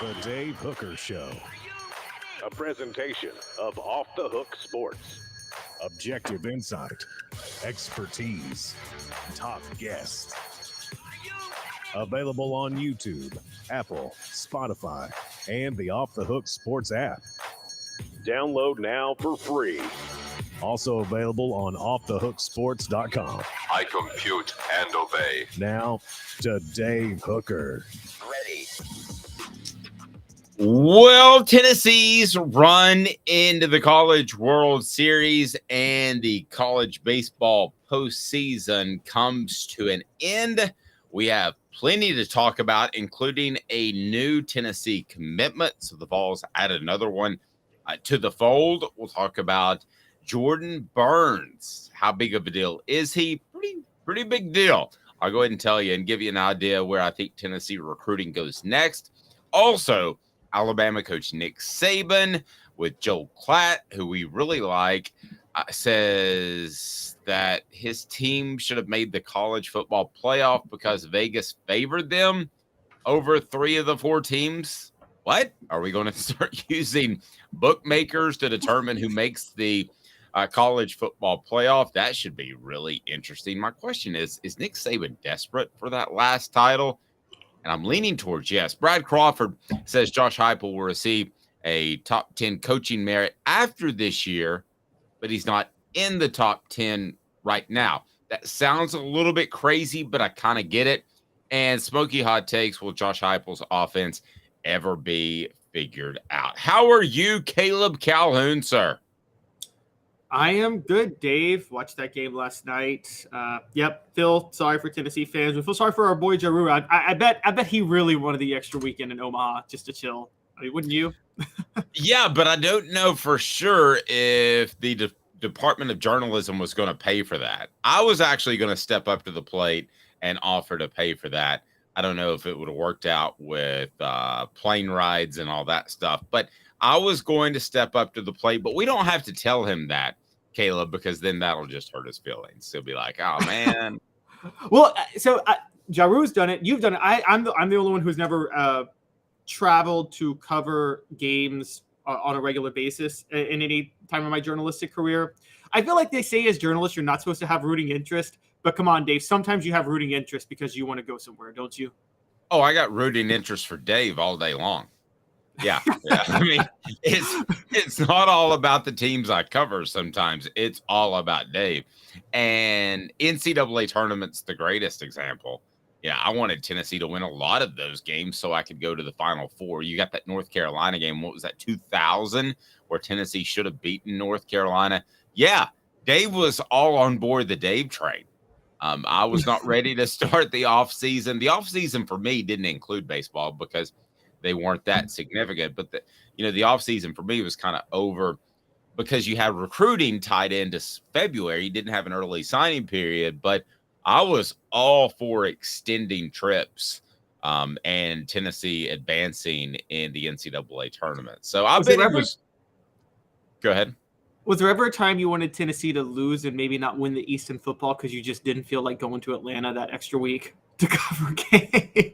The Dave Hooker Show. A presentation of Off the Hook Sports. Objective insight, expertise, top guests. Available on YouTube, Apple, Spotify, and the Off the Hook Sports app. Download now for free. Also available on offthehooksports.com. I compute and obey. Now to Dave Hooker. Ready. Well, Tennessee's run into the College World Series and the college baseball postseason comes to an end. We have plenty to talk about, including a new Tennessee commitment. So the Vols added another one to the fold. We'll talk about Jordan Burns. How big of a deal is he? Pretty big deal. I'll go ahead and tell you and give you an idea where I think Tennessee recruiting goes next. Also, Alabama coach Nick Saban with Joel Klatt, who we really like, says that his team should have made the college football playoff because Vegas favored them over 3 of the 4 teams. What? Are we going to start using bookmakers to determine who makes the college football playoff? That should be really interesting. My question is Nick Saban desperate for that last title? And I'm leaning towards yes. Brad Crawford says Josh Heupel will receive a top 10 coaching merit after this year, but he's not in the top 10 right now. That sounds a little bit crazy, but I kind of get it. And Smoky Hot Takes, will Josh Heupel's offense ever be figured out? How are you, Caleb Calhoun, sir? I am good, Dave. Watched that game last night. Yep, Phil, sorry for Tennessee fans. We feel sorry for our boy Jaru. I bet he really wanted the extra weekend in Omaha just to chill. I mean, wouldn't you? Yeah, but I don't know for sure if the Department of Journalism was going to pay for that. I was actually going to step up to the plate and offer to pay for that. I don't know if it would have worked out with plane rides and all that stuff, but I was going to step up to the plate. But we don't have to tell him that, Caleb, because then that'll just hurt his feelings. He'll be like, "Oh man." Well, so Jaru's done it. You've done it. I'm the only one who's never traveled to cover games on a regular basis in any time of my journalistic career. I feel like they say as journalists you're not supposed to have rooting interest, but come on, Dave. Sometimes you have rooting interest because you want to go somewhere, don't you? Oh, I got rooting interest for Dave all day long. Yeah. I mean, it's not all about the teams I cover sometimes. It's all about Dave. And NCAA tournament's the greatest example. Yeah, I wanted Tennessee to win a lot of those games so I could go to the Final Four. You got that North Carolina game. What was that, 2000, where Tennessee should have beaten North Carolina? Yeah, Dave was all on board the Dave train. I was not ready to start the offseason. The offseason for me didn't include baseball because they weren't that significant. But the offseason for me was kind of over because you had recruiting tied into February. You didn't have an early signing period, but I was all for extending trips and Tennessee advancing in the NCAA tournament. So I bet it was. Go ahead. Was there ever a time you wanted Tennessee to lose and maybe not win the East in football because you just didn't feel like going to Atlanta that extra week to cover game?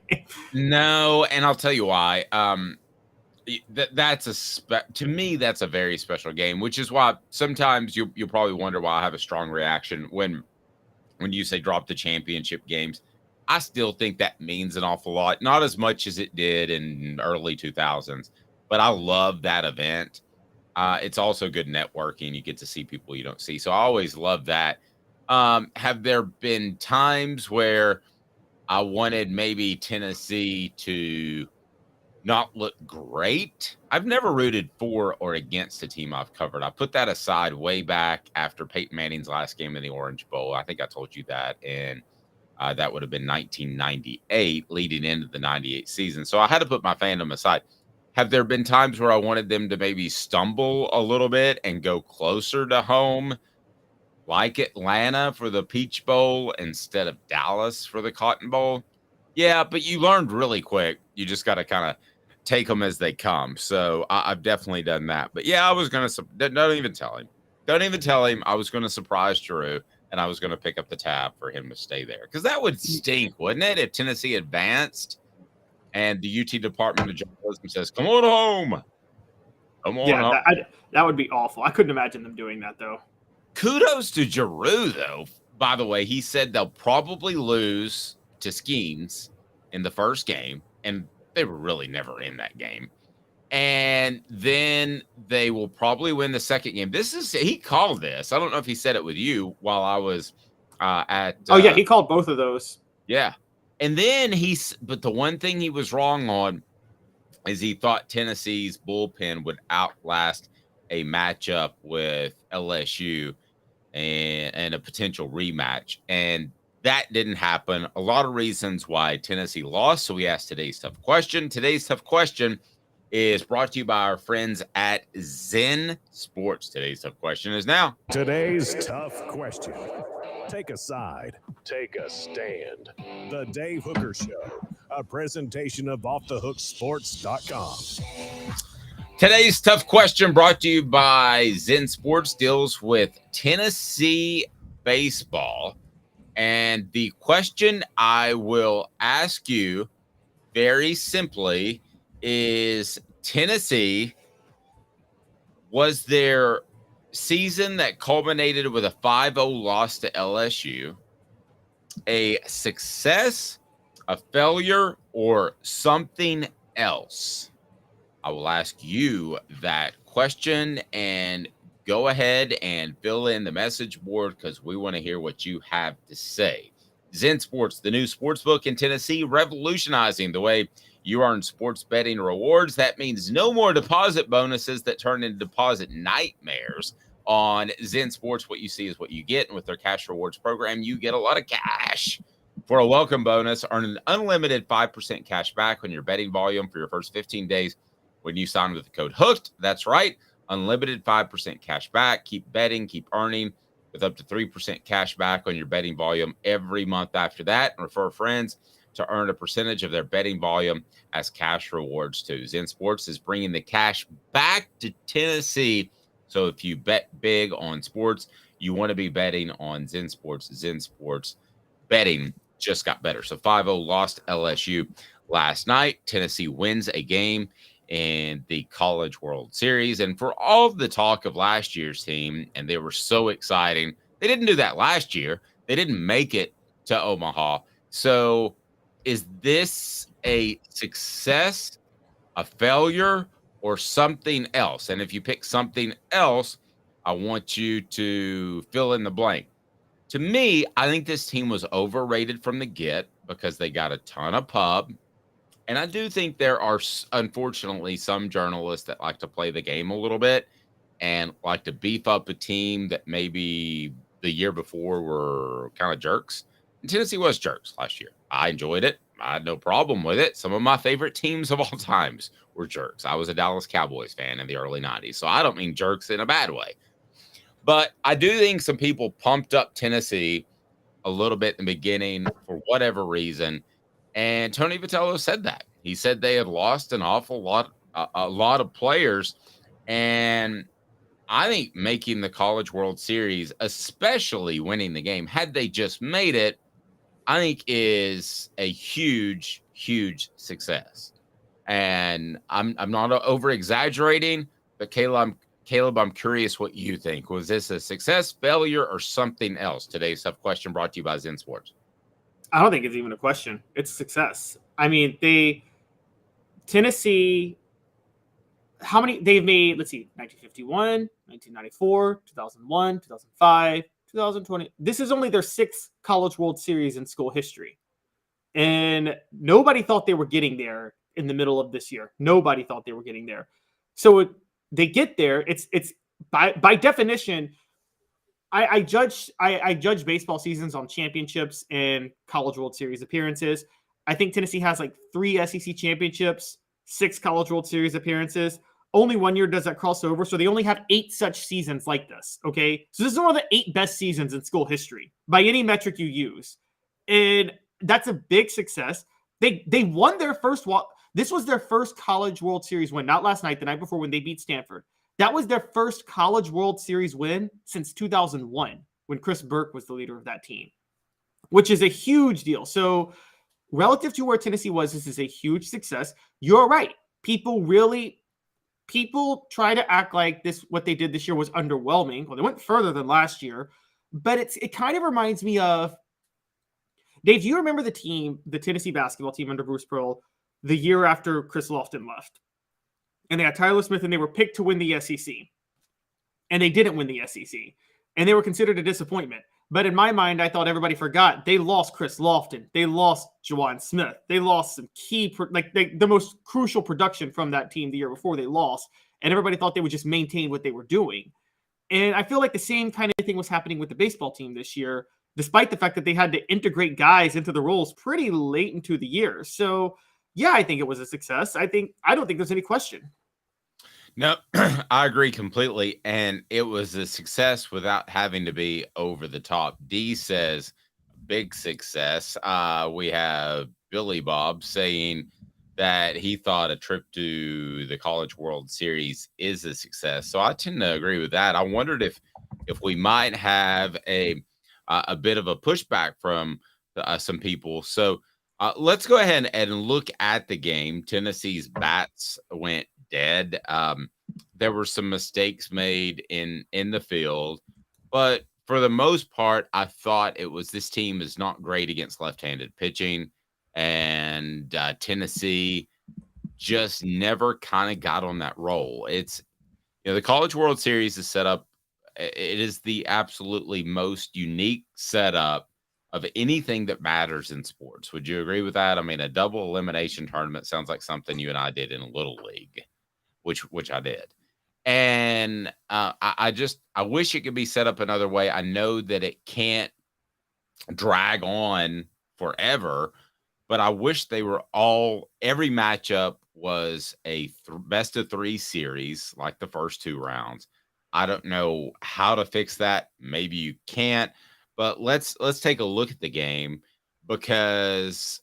No, and I'll tell you why. To me, that's a very special game, which is why sometimes you'll probably wonder why I have a strong reaction when you say drop the championship games. I still think that means an awful lot, not as much as it did in early 2000s, but I love that event. It's also good networking. You get to see people you don't see. So I always love that. Have there been times where I wanted maybe Tennessee to not look great? I've never rooted for or against a team I've covered. I put that aside way back after Peyton Manning's last game in the Orange Bowl. I think I told you that. And that would have been 1998 leading into the 98 season. So I had to put my fandom aside. Have there been times where I wanted them to maybe stumble a little bit and go closer to home, like Atlanta for the Peach Bowl instead of Dallas for the Cotton Bowl? Yeah, but you learned really quick. You just got to kind of take them as they come. So I've definitely done that. But yeah, I was going to – don't even tell him. Don't even tell him I was going to surprise Drew and I was going to pick up the tab for him to stay there. Because that would stink, wouldn't it, if Tennessee advanced and the UT Department of Journalism says, "Come on home, come on Yeah, home." that would be awful. I couldn't imagine them doing that though. Kudos to Giroux, though. By the way, he said they'll probably lose to Skeens in the first game, and they were really never in that game. And then they will probably win the second game. He called this. I don't know if he said it with you while I was at. Yeah, he called both of those. Yeah. And then but the one thing he was wrong on is he thought Tennessee's bullpen would outlast a matchup with LSU and a potential rematch. And that didn't happen. A lot of reasons why Tennessee lost. So we asked today's tough question. Today's tough question is brought to you by our friends at Zen Sports. Today's tough question is now. Today's tough question. Take a side. Take a stand. The Dave Hooker Show, a presentation of offthehooksports.com. Today's tough question brought to you by Zen Sports, deals with Tennessee baseball. And the question I will ask you very simply is, Tennessee, was their season that culminated with a 5-0 loss to LSU a success, a failure, or something else? I will ask you that question, and go ahead and fill in the message board because we want to hear what you have to say. Zen Sports, the new sports book in Tennessee, revolutionizing the way you earn sports betting rewards. That means no more deposit bonuses that turn into deposit nightmares. On Zen Sports, what you see is what you get. And with their cash rewards program, you get a lot of cash. For a welcome bonus, earn an unlimited 5% cash back on your betting volume for your first 15 days when you sign with the code HOOKED. That's right. Unlimited 5% cash back. Keep betting, keep earning with up to 3% cash back on your betting volume every month after that. And refer friends to earn a percentage of their betting volume as cash rewards too. Zen Sports is bringing the cash back to Tennessee. So if you bet big on sports, you want to be betting on Zen Sports. Zen Sports betting just got better. So 5-0 lost LSU last night. Tennessee wins a game in the College World Series. And for all of the talk of last year's team, and they were so exciting, they didn't do that last year. They didn't make it to Omaha. So is this a success, a failure, or something else? And if you pick something else, I want you to fill in the blank. To me, I think this team was overrated from the get because they got a ton of pub. And I do think there are, unfortunately, some journalists that like to play the game a little bit and like to beef up a team that maybe the year before were kind of jerks. And Tennessee was jerks last year. I enjoyed it. I had no problem with it. Some of my favorite teams of all times were jerks. I was a Dallas Cowboys fan in the early 90s, so I don't mean jerks in a bad way. But I do think some people pumped up Tennessee a little bit in the beginning for whatever reason. And Tony Vitello said that. He said they had lost an awful lot, a lot of players. And I think making the College World Series, especially winning the game, had they just made it, I think is a huge, huge success. And I'm not over exaggerating, but Caleb, I'm curious what you think. Was this a success, failure, or something else? Today's tough question brought to you by Zen Sports. I don't think it's even a question. It's a success. I mean, Tennessee, how many they've made? Let's see, 1951, 1994, 2001, 2005, 2020. This is only their 6th College World Series in school history. And nobody thought they were getting there in the middle of this year. Nobody thought they were getting there. So they get there. It's by definition, I judge baseball seasons on championships and College World Series appearances. I think Tennessee has like 3 SEC championships, 6 College World Series appearances. Only one year does that cross over. So they only have 8 such seasons like this. Okay. So this is one of the 8 best seasons in school history by any metric you use. And that's a big success. They won their first This was their first College World Series win, not last night, the night before when they beat Stanford. That was their first College World Series win since 2001 when Chris Burke was the leader of that team, which is a huge deal. So relative to where Tennessee was, this is a huge success. You're right. People try to act like what they did this year was underwhelming. Well, they went further than last year, but it kind of reminds me of, Dave, do you remember the Tennessee basketball team under Bruce Pearl, the year after Chris Lofton left? And they had Tyler Smith, and they were picked to win the SEC. And they didn't win the SEC. And they were considered a disappointment. But in my mind, I thought everybody forgot. They lost Chris Lofton. They lost Juwan Smith. They lost some key, the most crucial production from that team the year before they lost. And everybody thought they would just maintain what they were doing. And I feel like the same kind of thing was happening with the baseball team this year, despite the fact that they had to integrate guys into the roles pretty late into the year. So, yeah, I think it was a success. I don't think there's any question. No, I agree completely. And it was a success without having to be over the top. D says, big success. We have Billy Bob saying that he thought a trip to the College World Series is a success. So I tend to agree with that. I wondered if we might have a bit of a pushback from some people. So let's go ahead and look at the game. Tennessee's bats went dead. There were some mistakes made in the field, but for the most part, I thought this team is not great against left-handed pitching, and Tennessee just never kind of got on that roll. It's, the College World Series is set up. It is the absolutely most unique setup of anything that matters in sports. Would you agree with that? I mean, a double elimination tournament sounds like something you and I did in Little League, which I did. And I wish it could be set up another way. I know that it can't drag on forever, but I wish every matchup was a best of 3 series, like the first 2 rounds. I don't know how to fix that. Maybe you can't, but let's take a look at the game, because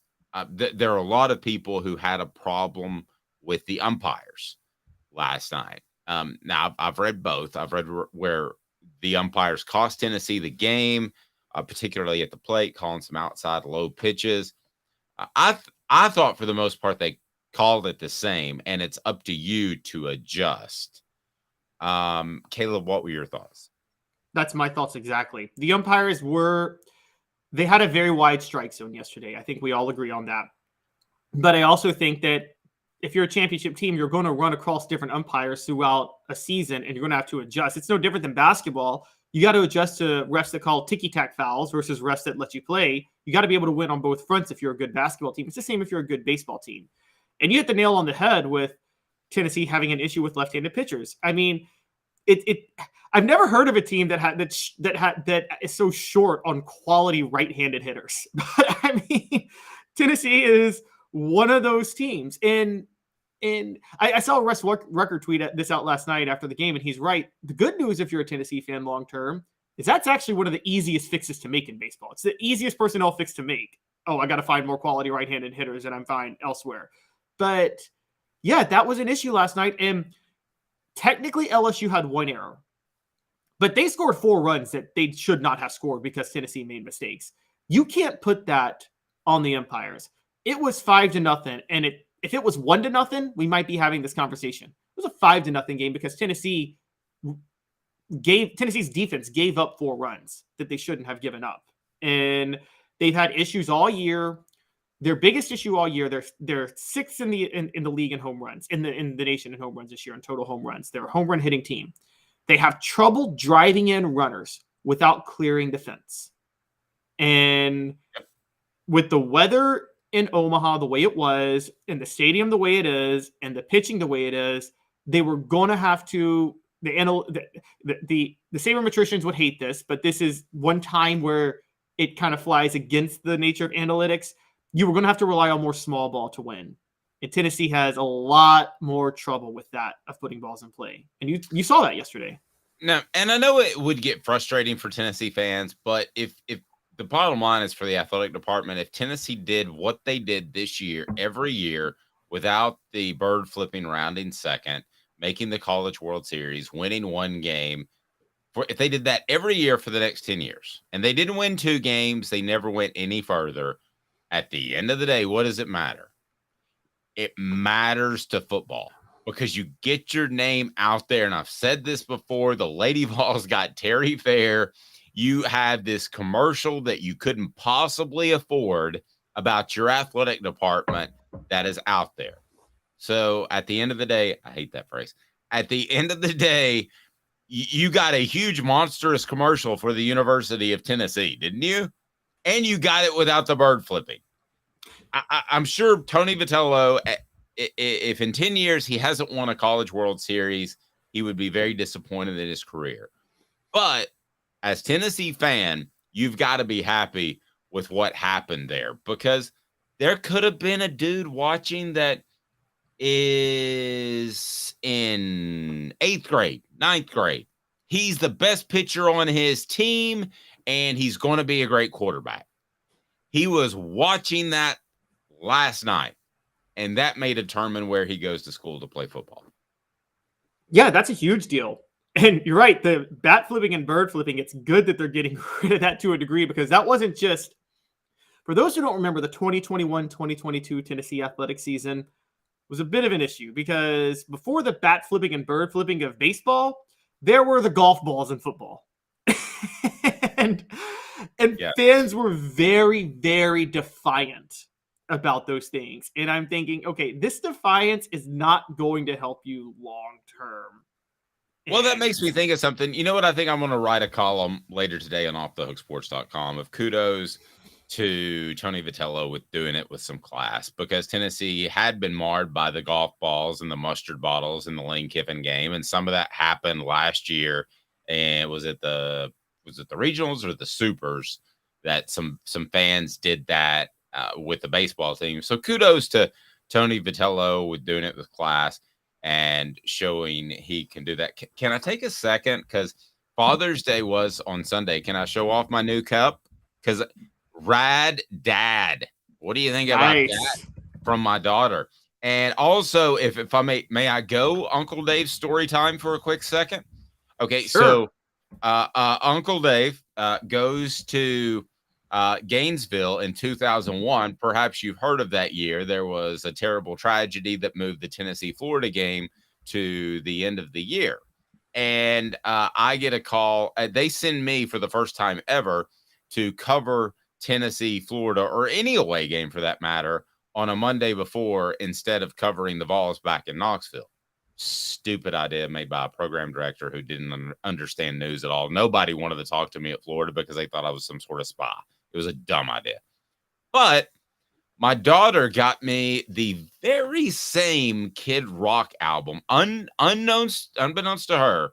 there are a lot of people who had a problem with the umpires last night. Now, I've read both. I've read where the umpires cost Tennessee the game, particularly at the plate, calling some outside low pitches. I thought for the most part they called it the same, and it's up to you to adjust. Caleb, what were your thoughts? That's my thoughts exactly. The umpires they had a very wide strike zone yesterday. I think we all agree on that. But I also think that if you're a championship team, you're going to run across different umpires throughout a season, and you're going to have to adjust. It's no different than basketball. You got to adjust to refs that call ticky-tack fouls versus refs that let you play. You got to be able to win on both fronts if you're a good basketball team. It's the same if you're a good baseball team. And you hit the nail on the head with Tennessee having an issue with left-handed pitchers. I mean, I've never heard of a team that is so short on quality right-handed hitters. But I mean, Tennessee is one of those teams. And I saw Russ Rucker tweet this out last night after the game, and he's right. The good news, if you're a Tennessee fan long-term, is that's actually one of the easiest fixes to make in baseball. It's the easiest personnel fix to make. Oh, I got to find more quality right-handed hitters, and I'm fine elsewhere. But yeah, that was an issue last night. And technically LSU had 1 error, but they scored 4 runs that they should not have scored because Tennessee made mistakes. You can't put that on the umpires. It was 5-0. And if it was 1-0, we might be having this conversation. It was a 5-0 game because Tennessee's defense gave up 4 runs that they shouldn't have given up. And they've had issues all year. Their biggest issue all year, they're 6th in the league in home runs, in the nation in home runs this year, in total home runs. They're a home run hitting team. They have trouble driving in runners without clearing the fence. And with the weather in Omaha the way it was, and the stadium the way it is, and the pitching the way it is, they were going to have to. The sabermetricians would hate this, but this is one time where it kind of flies against the nature of analytics. You were going to have to rely on more small ball to win. And Tennessee has a lot more trouble with that, of putting balls in play. And you saw that yesterday. No, and I know it would get frustrating for Tennessee fans, but if the bottom line is for the athletic department, if Tennessee did what they did this year, every year, without the bird flipping rounding second, making the College World Series, winning 1 game, if they did that every year for the next 10 years, and they didn't win 2 games, they never went any further, at the end of the day, what does it matter? It matters to football because you get your name out there. And I've said this before, the Lady Vols got Terry Fair. You have this commercial that you couldn't possibly afford about your athletic department that is out there. So at the end of the day, I hate that phrase. At the end of the day, you got a huge monstrous commercial for the University of Tennessee, didn't you? And you got it without the bird flipping. I'm sure Tony Vitello, if in 10 years he hasn't won a College World Series, he would be very disappointed in his career. But as Tennessee fan, you've got to be happy with what happened there because there could have been a dude watching that is in 8th grade, 9th grade. He's the best pitcher on his team, and he's going to be a great quarterback. He was watching that last night, and that may determine where he goes to school to play football. Yeah, that's a huge deal. And you're right, the bat flipping and bird flipping, it's good that they're getting rid of that to a degree because that wasn't just, for those who don't remember, the 2021-2022 Tennessee athletic season was a bit of an issue because before the bat flipping and bird flipping of baseball, there were the golf balls in football. and yeah. Fans were very, very defiant about those things. And I'm thinking, okay, this defiance is not going to help you long term. Well, that makes me think of something. You know what? I think I'm going to write a column later today on offthehooksports.com of kudos to Tony Vitello with doing it with some class because Tennessee had been marred by the golf balls and the mustard bottles in the Lane Kiffin game. And some of that happened last year. And was it the regionals or the supers that some fans did that with the baseball team? So kudos to Tony Vitello with doing it with class and showing he can do that. Can I take a second? Because Father's Day was on Sunday. Can I show off my new cup? Because Rad Dad. What do you think about that from my daughter? And also, if I may I go Uncle Dave's story time for a quick second? Okay, sure. So Uncle Dave goes to Gainesville in 2001. Perhaps you've heard of that year. There was a terrible tragedy that moved the Tennessee-Florida game to the end of the year. And I get a call. They send me for the first time ever to cover Tennessee, Florida, or any away game for that matter on a Monday before instead of covering the Vols back in Knoxville. Stupid idea made by a program director who didn't understand news at all. Nobody wanted to talk to me at Florida because they thought I was some sort of spy. It was a dumb idea. But my daughter got me the very same Kid Rock album, unbeknownst to her,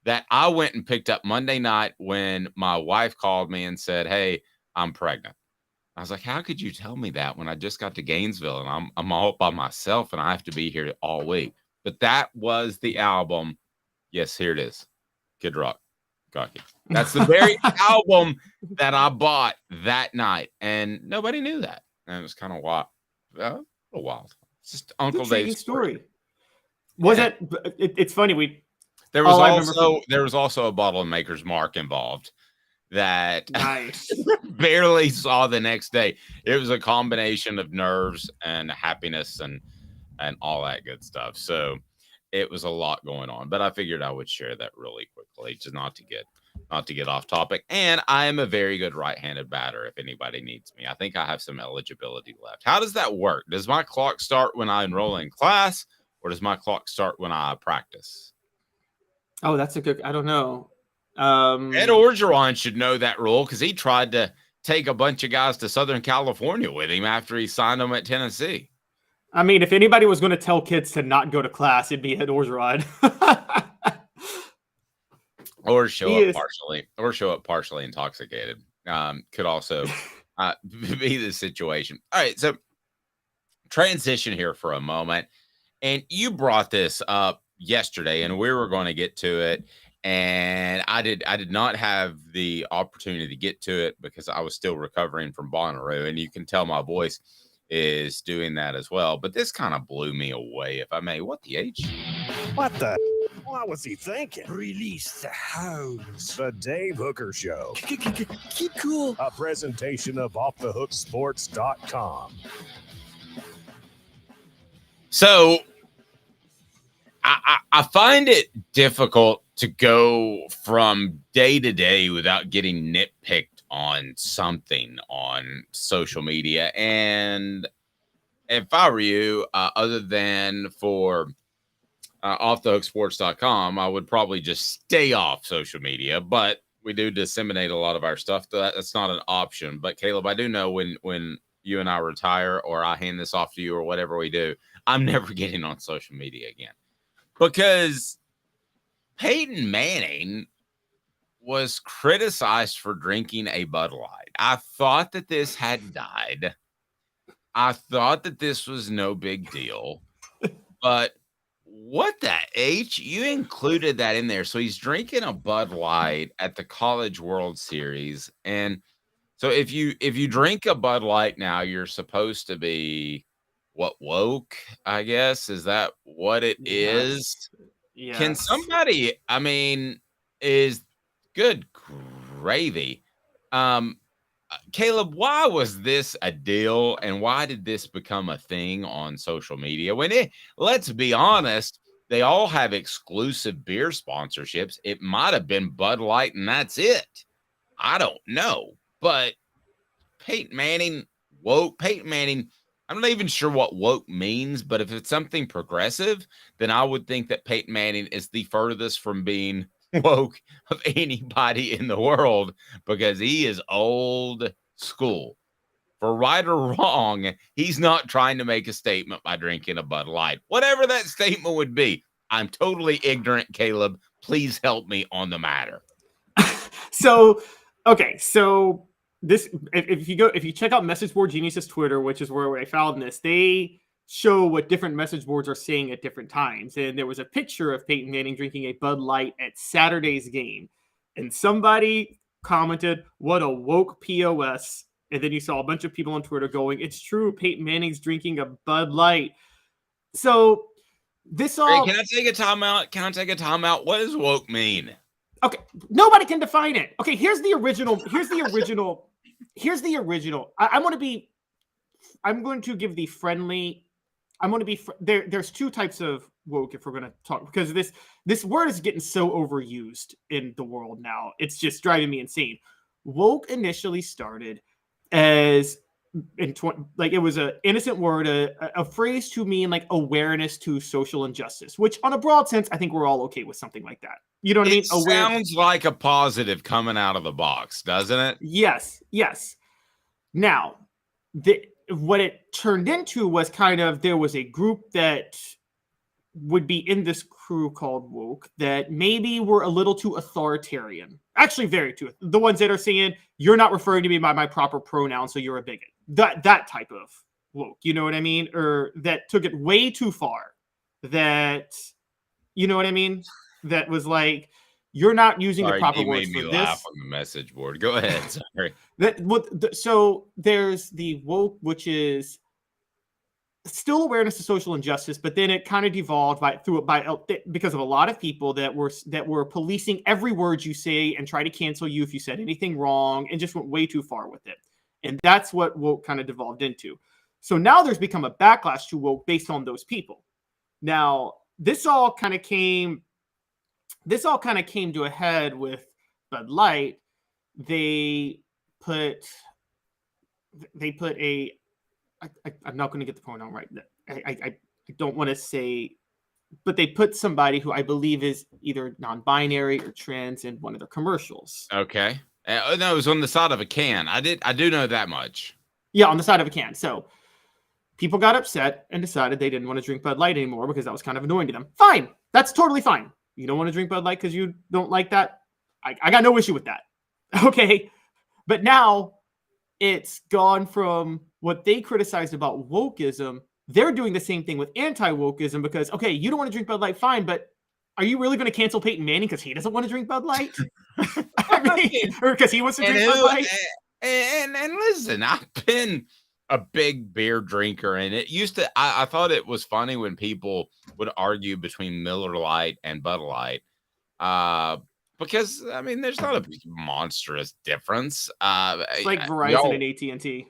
that I went and picked up Monday night when my wife called me and said, "Hey, I'm pregnant." I was like, "How could you tell me that when I just got to Gainesville and I'm all by myself and I have to be here all week?" But that was the album. Yes, here it is. Kid Rock. Cocky. That's the very album that I bought that night. And nobody knew that. And it was kind of wild. A little wild. It's just Uncle Dave's story. Was it? It's funny. There was also a bottle of Maker's Mark involved that barely saw the next day. It was a combination of nerves and happiness and all that good stuff. So it was a lot going on, but I figured I would share that really quickly, just not to get off topic. And I am a very good right-handed batter if anybody needs me. I think I have some eligibility left. How does that work? Does my clock start when I enroll in class, or does my clock start when I practice? Oh, that's a good, I don't know. Ed Orgeron should know that rule because he tried to take a bunch of guys to Southern California with him after he signed them at Tennessee. I mean, if anybody was going to tell kids to not go to class, it'd be Ed Orgeron. Or show up partially intoxicated. Could also be the situation. All right, so transition here for a moment. And you brought this up yesterday, and we were going to get to it. And I did not have the opportunity to get to it because I was still recovering from Bonnaroo. And you can tell my voice is doing that as well. But this kind of blew me away, if I may. What the H? What the? What was he thinking? Release the hounds. The Dave Hooker Show, Keep cool. a presentation of offthehooksports.com. So I find it difficult to go from day to day without getting nitpicked on something on social media. And if I were you, other than for offthehooksports.com, I would probably just stay off social media. But we do disseminate a lot of our stuff. That's not an option. But Caleb, I do know when you and I retire, or I hand this off to you, or whatever we do, I'm never getting on social media again. Because Peyton Manning was criticized for drinking a Bud Light. I thought that this had died. I thought that this was no big deal. But what the H? You included that in there. So he's drinking a Bud Light at the College World Series. And so if you drink a Bud Light now, you're supposed to be what, woke, I guess? Is that what it is? Yes. Can somebody, is good gravy. Caleb, why was this a deal, and why did this become a thing on social media? Let's be honest, they all have exclusive beer sponsorships. It might have been Bud Light, and that's it. I don't know. But Peyton Manning, woke. Peyton Manning, I'm not even sure what woke means, but if it's something progressive, then I would think that Peyton Manning is the furthest from being woke of anybody in the world, because he is old school. For right or wrong, he's not trying to make a statement by drinking a Bud Light. Whatever that statement would be, I'm totally ignorant, Caleb. Please help me on the matter. So this, if you check out Message Board Genius's Twitter, which is where I found this, they show what different message boards are saying at different times. And there was a picture of Peyton Manning drinking a Bud Light at Saturday's game. And somebody commented, "What a woke POS." And then you saw a bunch of people on Twitter going, "It's true, Peyton Manning's drinking a Bud Light." So this all... Hey, can I take a timeout? What does woke mean? Okay, nobody can define it. Okay, here's the original. I'm going to give the friendly. There's two types of woke, if we're going to talk, because this word is getting so overused in the world now. It's just driving me insane. Woke initially started as it was an innocent word, a phrase to mean like awareness to social injustice, which on a broad sense, I think we're all okay with something like that. You know what I mean? It sounds like a positive coming out of the box, doesn't it? Yes. Now, what it turned into was kind of, there was a group that would be in this crew called woke that maybe were a little too authoritarian. Actually, very too. The ones that are saying, "You're not referring to me by my proper pronoun, so you're a bigot." That type of woke, you know what I mean? Or that took it way too far. That, you know what I mean? That was like, you're not using the proper words for this. You made me laugh on the message board. Go ahead. Sorry. So there's the woke, which is still awareness of social injustice, but then it kind of devolved because of a lot of people that were policing every word you say and try to cancel you if you said anything wrong, and just went way too far with it. And that's what woke kind of devolved into. So now there's become a backlash to woke based on those people. Now, this all kind of came to a head with Bud Light. They put I'm not going to get the pronoun right. I don't want to say, but they put somebody who I believe is either non-binary or trans in one of their commercials. Okay. No, it was on the side of a can. I do know that much. Yeah, on the side of a can. So people got upset and decided they didn't want to drink Bud Light anymore because that was kind of annoying to them. Fine. That's totally fine. You don't want to drink Bud Light because you don't like that? I got no issue with that. Okay. But now it's gone from what they criticized about wokeism. They're doing the same thing with anti-wokeism because, okay, you don't want to drink Bud Light, fine, but are you really going to cancel Peyton Manning because he doesn't want to drink Bud Light? Or because he wants to drink Bud Light? And listen, I've been a big beer drinker, and it used to. I thought it was funny when people would argue between Miller Lite and Bud Light, because I mean, there's not a monstrous difference. It's like Verizon y'all, and AT&T.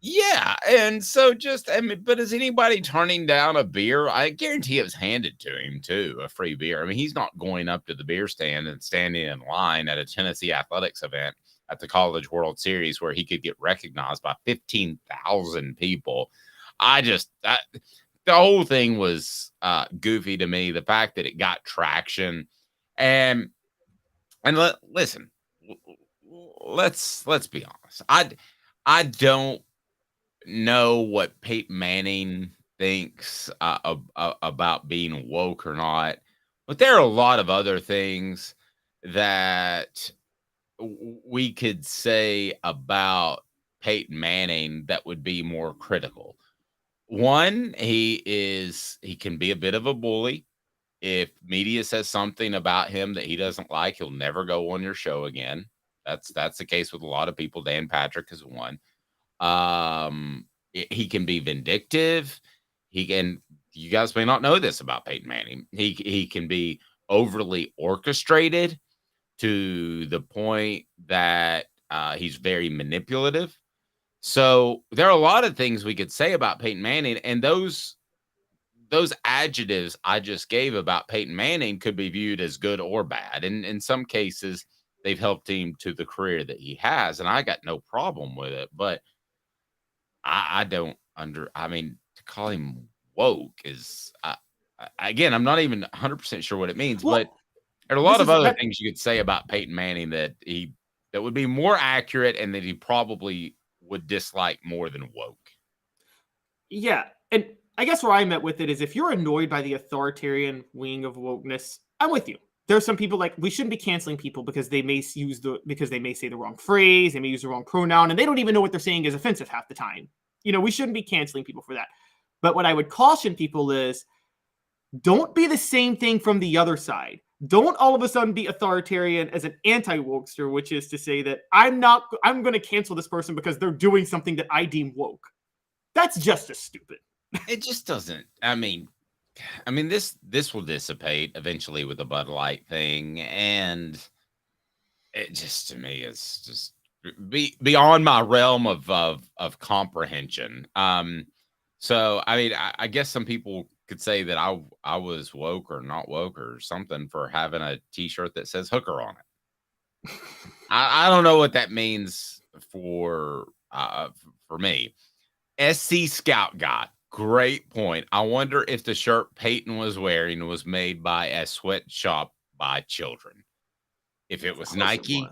yeah, and so just I mean, but is anybody turning down a beer? I guarantee it was handed to him too, a free beer. I mean, he's not going up to the beer stand and standing in line at a Tennessee athletics event at the College World Series where he could get recognized by 15,000 people. The whole thing was goofy to me. The fact that it got traction, and listen, let's be honest. I don't know what Peyton Manning thinks about being woke or not, but there are a lot of other things that we could say about Peyton Manning that would be more critical. One, he can be a bit of a bully. If media says something about him that he doesn't like, he'll never go on your show again. That's the case with a lot of people. Dan Patrick is one. He can be vindictive. You guys may not know this about Peyton Manning. He can be overly orchestrated to the point that he's very manipulative. So there are a lot of things we could say about Peyton Manning, and those adjectives I just gave about Peyton Manning could be viewed as good or bad. And in some cases, they've helped him to the career that he has, and I got no problem with it. But I mean, to call him woke is, again, I'm not even 100% sure what it means, but there are a lot of other things you could say about Peyton Manning that would be more accurate and that he probably would dislike more than woke. Yeah. And I guess where I'm at with it is if you're annoyed by the authoritarian wing of wokeness, I'm with you. There's some people like we shouldn't be canceling people because they may say the wrong phrase, they may use the wrong pronoun, and they don't even know what they're saying is offensive half the time. We shouldn't be canceling people for that. But what I would caution people is don't be the same thing from the other side. Don't all of a sudden be authoritarian as an anti-wokester, which is to say that I'm going to cancel this person because they're doing something that I deem woke. That's just as stupid. It just doesn't. I mean, this will dissipate eventually with the Bud Light thing, and it just to me is just beyond my realm of comprehension. So I mean, I guess some people could say that I was woke or not woke or something for having a T-shirt that says hooker on it. I don't know what that means for me. SC Scout Guy, great point. I wonder if the shirt Peyton was wearing was made by a sweatshop by children. If it was Nike,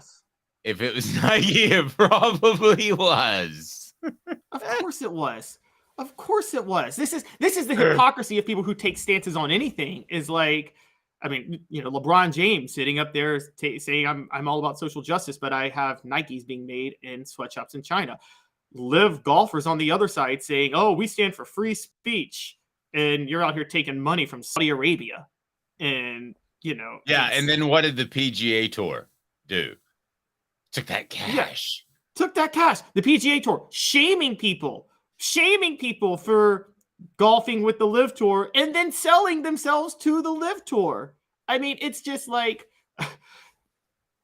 it probably was. Of course it was. Of course it was. This is the hypocrisy of people who take stances on anything. Is like, I mean, LeBron James sitting up there saying I'm all about social justice, but I have Nikes being made in sweatshops in China. Live golfers on the other side saying, "Oh, we stand for free speech," and you're out here taking money from Saudi Arabia, and yeah. And then what did the PGA Tour do? Took that cash. Yeah, took that cash. The PGA Tour shaming people for golfing with the Live Tour and then selling themselves to the Live Tour. I mean, it's just like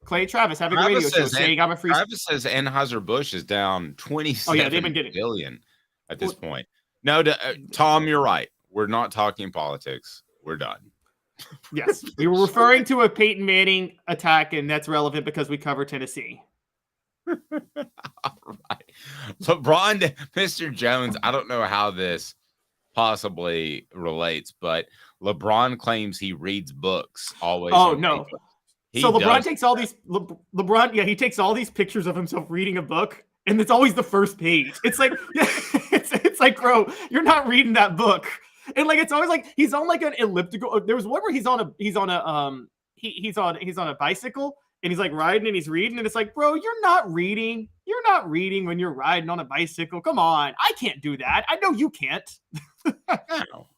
Clay Travis having a radio show saying I'm a free. Travis says Anheuser-Busch is down 27 billion at this point. No, Tom, you're right. We're not talking politics. We're done. Yes, we were referring to a Peyton Manning attack, and that's relevant because we cover Tennessee. All right. LeBron, Mr. Jones, I don't know how this possibly relates, but LeBron claims he reads books always. Oh, no. So LeBron takes all these he takes all these pictures of himself reading a book, and it's always the first page. It's like it's like, bro, you're not reading that book. And like it's always like he's on like an elliptical. There was one where he's on a bicycle and he's like riding and he's reading, and it's like, bro, you're not reading when you're riding on a bicycle. Come on, I can't do that. I know you can't.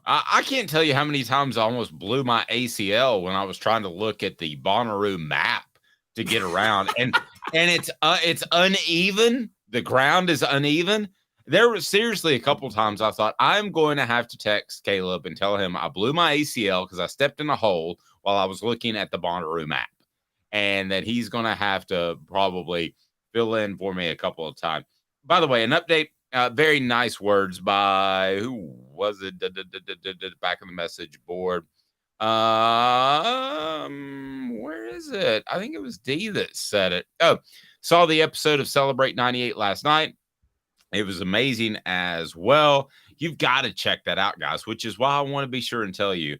I can't tell you how many times I almost blew my ACL when I was trying to look at the Bonnaroo map to get around, and it's uneven. The ground is uneven, There was seriously a couple times I thought I'm going to have to text Caleb and tell him I blew my ACL because I stepped in a hole while I was looking at the Bonnaroo map, and that he's going to have to probably fill in for me a couple of times. By the way, an update, very nice words by, who was it? Back on the message board. Where is it? I think it was D that said it. Oh, saw the episode of Celebrate 98 last night. It was amazing as well. You've got to check that out, guys, which is why I want to be sure and tell you,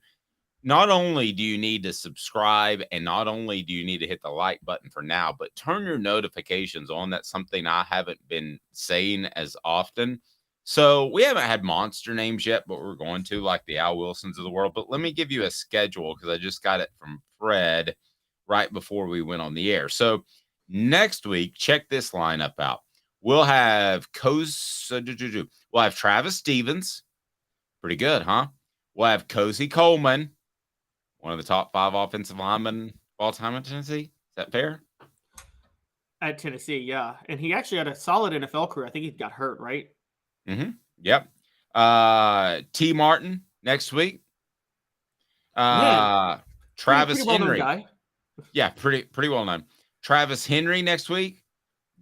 not only do you need to subscribe and not only do you need to hit the like button for now, but turn your notifications on. That's something I haven't been saying as often. So we haven't had monster names yet, but we're going to, like the Al Wilsons of the world. But let me give you a schedule because I just got it from Fred right before we went on the air. So next week, check this lineup out. We'll have we'll have Travis Stevens. Pretty good, huh? We'll have Cozy Coleman, one of the top 5 offensive linemen of all time in Tennessee. Is that fair? At Tennessee, yeah. And he actually had a solid NFL career. I think he got hurt, right? Mm-hmm. Yep. T. Martin next week. Travis pretty Henry. Guy. Yeah, pretty well known. Travis Henry next week.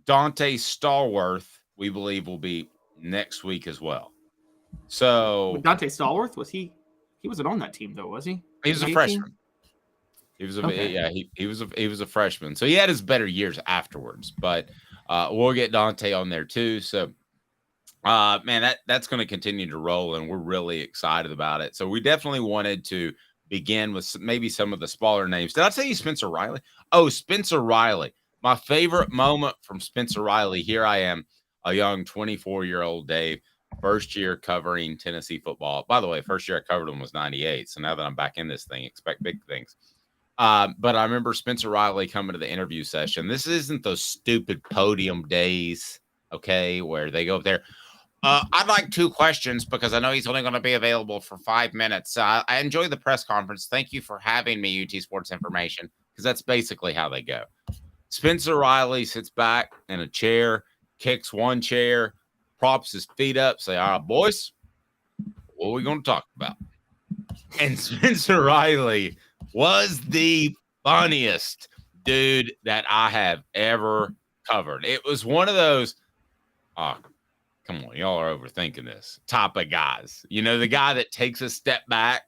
Dante Stallworth, we believe, will be next week as well. So Dante Stallworth, he wasn't on that team though, was he? He was a freshman. He was he was a freshman. So he had his better years afterwards, but we'll get Dante on there too. So man, that's going to continue to roll, and we're really excited about it. So we definitely wanted to begin with maybe some of the smaller names. Did I tell you Spencer Riley? Oh, Spencer Riley. My favorite moment from Spencer Riley. Here I am, a young 24-year-old Dave, first year covering Tennessee football. By the way, first year I covered him was 98. So now that I'm back in this thing, expect big things. But I remember Spencer Riley coming to the interview session. This isn't those stupid podium days, okay, where they go up there. I'd like 2 questions because I know he's only going to be available for 5 minutes. I enjoy the press conference. Thank you for having me, UT Sports Information, because that's basically how they go. Spencer Riley sits back in a chair, kicks one chair, props his feet up, say, all right, boys, what are we going to talk about? And Spencer Riley was the funniest dude that I have ever covered. It was one of those, come on, y'all are overthinking this type of guys. You know, the guy that takes a step back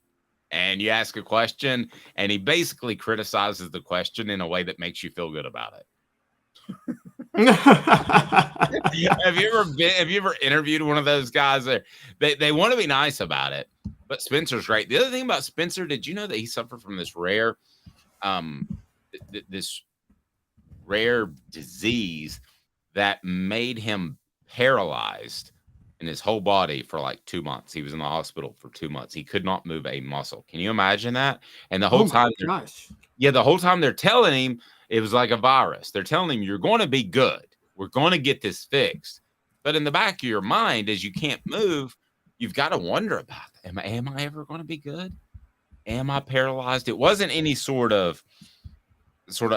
and you ask a question and he basically criticizes the question in a way that makes you feel good about it. Have you ever interviewed one of those guys there? They want to be nice about it, but Spencer's great. The other thing about Spencer, did you know that he suffered from this rare disease that made him paralyzed in his whole body for like 2 months? He was in the hospital for 2 months. He could not move a muscle. Can you imagine that? And the whole time, the whole time they're telling him it was like a virus. They're telling him, you're going to be good. We're going to get this fixed. But in the back of your mind, as you can't move, you've got to wonder about it. Am I ever going to be good? Am I paralyzed? It wasn't any sort of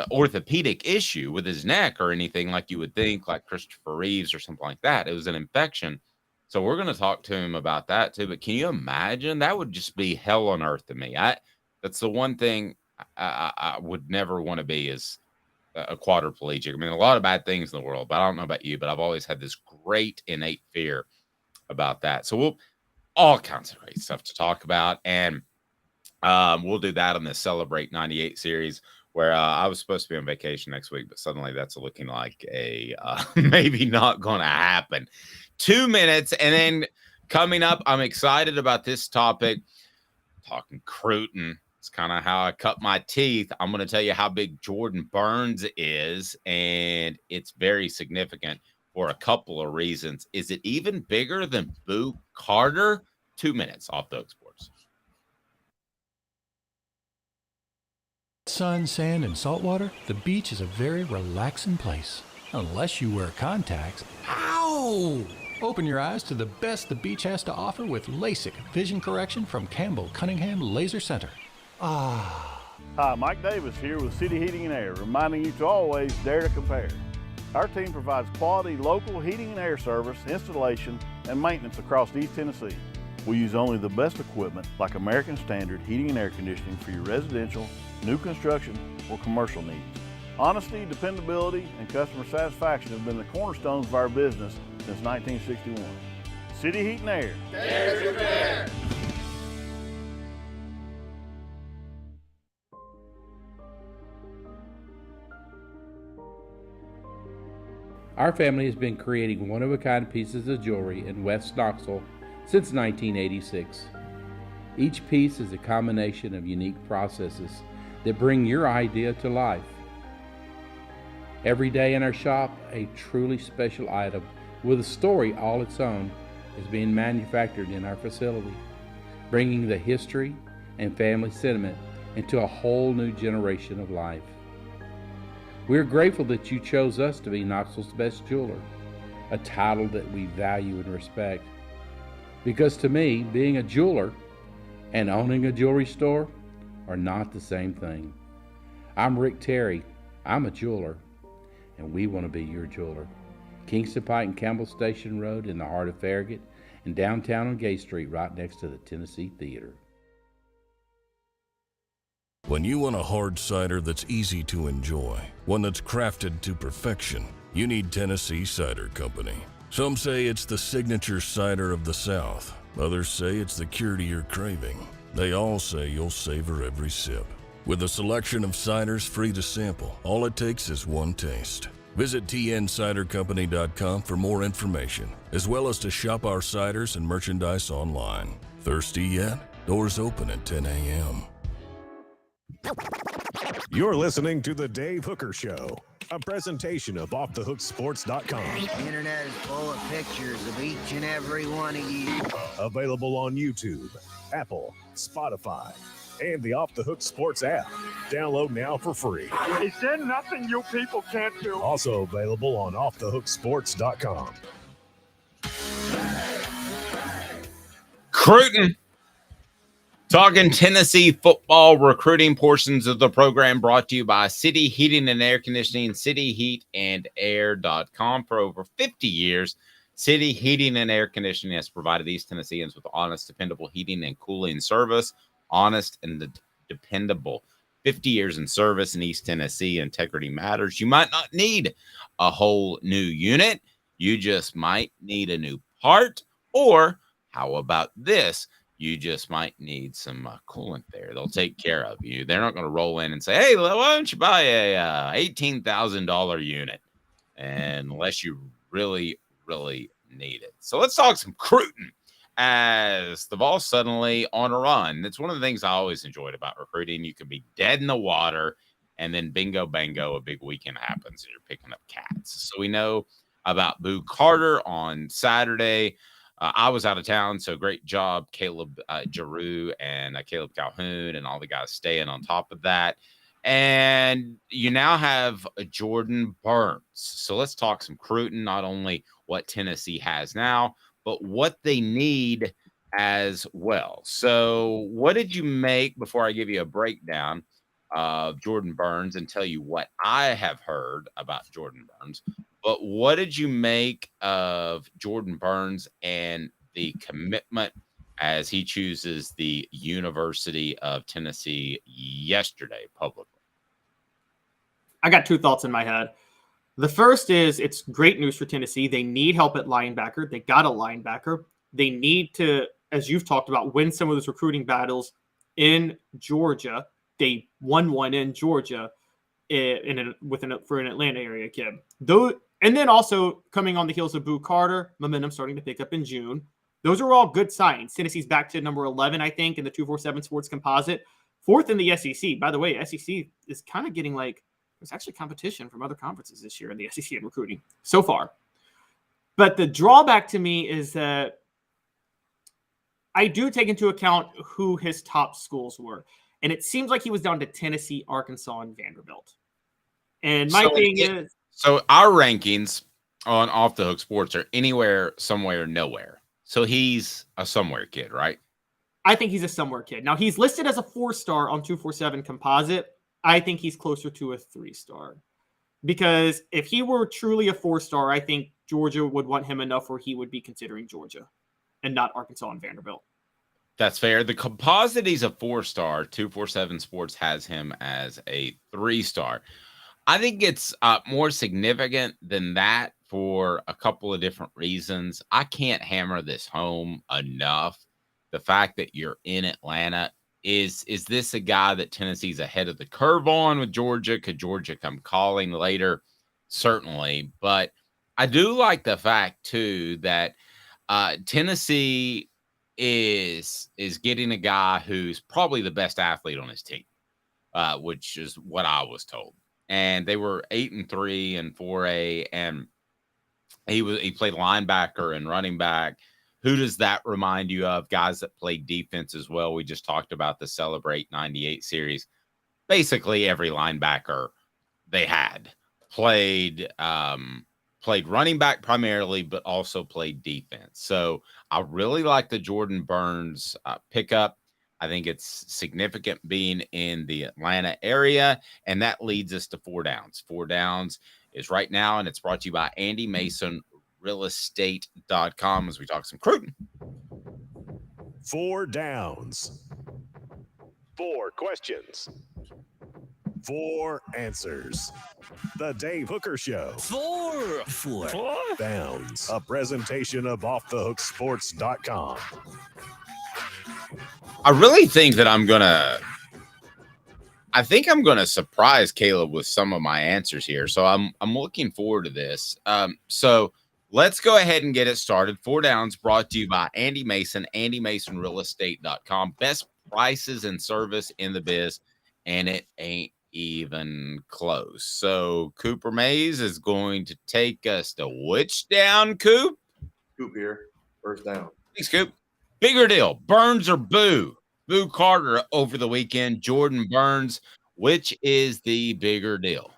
orthopedic issue with his neck or anything like you would think, like Christopher Reeves or something like that. It was an infection. So we're going to talk to him about that too. But can you imagine? That would just be hell on earth to me. That's the one thing I would never want to be, is a quadriplegic. I mean, a lot of bad things in the world, but I don't know about you, but I've always had this great innate fear about that. So all kinds of great stuff to talk about. And we'll do that on the Celebrate 98 series, where I was supposed to be on vacation next week, but suddenly that's looking like a maybe not going to happen. 2 minutes, and then coming up, I'm excited about this topic, talking Cruton. It's kind of how I cut my teeth. I'm going to tell you how big Jordan Burns is, and it's very significant for a couple of reasons. Is it even bigger than Boo Carter? 2 minutes off Doug Sports. Sun, sand, and salt water, the beach is a very relaxing place. Unless you wear contacts. Ow! Open your eyes to the best the beach has to offer with LASIK vision correction from Campbell Cunningham Laser Center. Hi, Mike Davis here with City Heating and Air, reminding you to always dare to compare. Our team provides quality local heating and air service, installation, and maintenance across East Tennessee. We use only the best equipment like American Standard heating and air conditioning for your residential, new construction, or commercial needs. Honesty, dependability, and customer satisfaction have been the cornerstones of our business since 1961. City Heat and Air. There's your bear. Our family has been creating one-of-a-kind pieces of jewelry in West Knoxville since 1986. Each piece is a combination of unique processes that bring your idea to life. Every day in our shop, a truly special item with a story all its own is being manufactured in our facility, bringing the history and family sentiment into a whole new generation of life. We are grateful that you chose us to be Knoxville's best jeweler, a title that we value and respect. Because to me, being a jeweler and owning a jewelry store are not the same thing. I'm Rick Terry. I'm a jeweler, and we want to be your jeweler. Kingston Pike and Campbell Station Road in the heart of Farragut, and downtown on Gay Street right next to the Tennessee Theater. When you want a hard cider that's easy to enjoy, one that's crafted to perfection, you need Tennessee Cider Company. Some say it's the signature cider of the South. Others say it's the cure to your craving. They all say you'll savor every sip. With a selection of ciders free to sample, all it takes is one taste. Visit tncidercompany.com for more information, as well as to shop our ciders and merchandise online. Thirsty yet? Doors open at 10 a.m. You're listening to The Dave Hooker Show, a presentation of OffTheHookSports.com. The internet is full of pictures of each and every one of you. Available on YouTube, Apple, Spotify, and the Off the Hook Sports app. Download now for free. Is there nothing you people can't do? Also available on OffTheHookSports.com. Cruton. Talking Tennessee football recruiting portions of the program brought to you by City Heating and Air Conditioning, cityheatandair.com. For over 50 years, City Heating and Air Conditioning has provided East Tennesseans with honest, dependable heating and cooling service. Honest and dependable. 50 years in service in East Tennessee. Integrity matters. You might not need a whole new unit. You just might need a new part. Or how about this? You just might need some coolant there. They'll take care of you. They're not going to roll in and say, hey, why don't you buy a $18,000 unit? And unless you really, really need it. So let's talk some Cruton as the Vols suddenly on a run. It's one of the things I always enjoyed about recruiting. You could be dead in the water, and then bingo, bango, a big weekend happens, and you're picking up cats. So we know about Boo Carter on Saturday. I was out of town, so great job, Caleb Giroux and Caleb Calhoun and all the guys staying on top of that. And you now have Jordan Burns. So let's talk some Cruton, not only what Tennessee has now, but what they need as well. So what did you make, before I give you a breakdown of Jordan Burns and tell you what I have heard about Jordan Burns, but what did you make of Jordan Burns and the commitment as he chooses the University of Tennessee yesterday publicly? I got two thoughts in my head. The first is it's great news for Tennessee. They need help at linebacker. They got a linebacker. They need to, as you've talked about, win some of those recruiting battles in Georgia. They won one in Georgia for an Atlanta area kid. And then also coming on the heels of Boo Carter, momentum starting to pick up in June. Those are all good signs. Tennessee's back to number 11, I think, in the 247 Sports Composite. Fourth in the SEC. By the way, SEC is kind of getting like, there's actually competition from other conferences this year in the SEC in recruiting so far. But the drawback to me is that I do take into account who his top schools were. And it seems like he was down to Tennessee, Arkansas, and Vanderbilt. And my thing is... So our rankings on Off the Hook Sports are anywhere, somewhere, nowhere. So he's a somewhere kid, right? I think he's a somewhere kid. Now, he's listed as a 4-star on 247 Composite. I think he's closer to a 3-star. because if he were truly a 4-star, I think Georgia would want him enough where he would be considering Georgia and not Arkansas and Vanderbilt. That's fair. The composite, he's a 4-star. 247 Sports has him as a 3-star. I think it's more significant than that for a couple of different reasons. I can't hammer this home enough. The fact that you're in Atlanta, is this a guy that Tennessee's ahead of the curve on with Georgia? Could Georgia come calling later? Certainly. But I do like the fact, too, that Tennessee is getting a guy who's probably the best athlete on his team, which is what I was told. And they were 8-3 in 4A, and he played linebacker and running back. Who does that remind you of? Guys that played defense as well. We just talked about the Celebrate 98 series. Basically, every linebacker they had played running back primarily, but also played defense. So I really like the Jordan Burns pickup. I think it's significant being in the Atlanta area, and that leads us to 4 Downs. 4 Downs is right now, and it's brought to you by Andy Mason, realestate.com, as we talk some recruiting. 4 Downs. 4 questions. 4 answers. The Dave Hooker Show. 4 Downs. A presentation of offthehooksports.com. I really think that I'm going to surprise Caleb with some of my answers here. So I'm looking forward to this. So let's go ahead and get it started. 4 Downs brought to you by Andy Mason, AndyMasonRealEstate.com. Best prices and service in the biz, and it ain't even close. So Cooper Mays is going to take us to which down, Coop? Coop here. First down. Thanks, Coop. Bigger deal, Burns or Boo? Boo Carter over the weekend, Jordan Burns. Which is the bigger deal?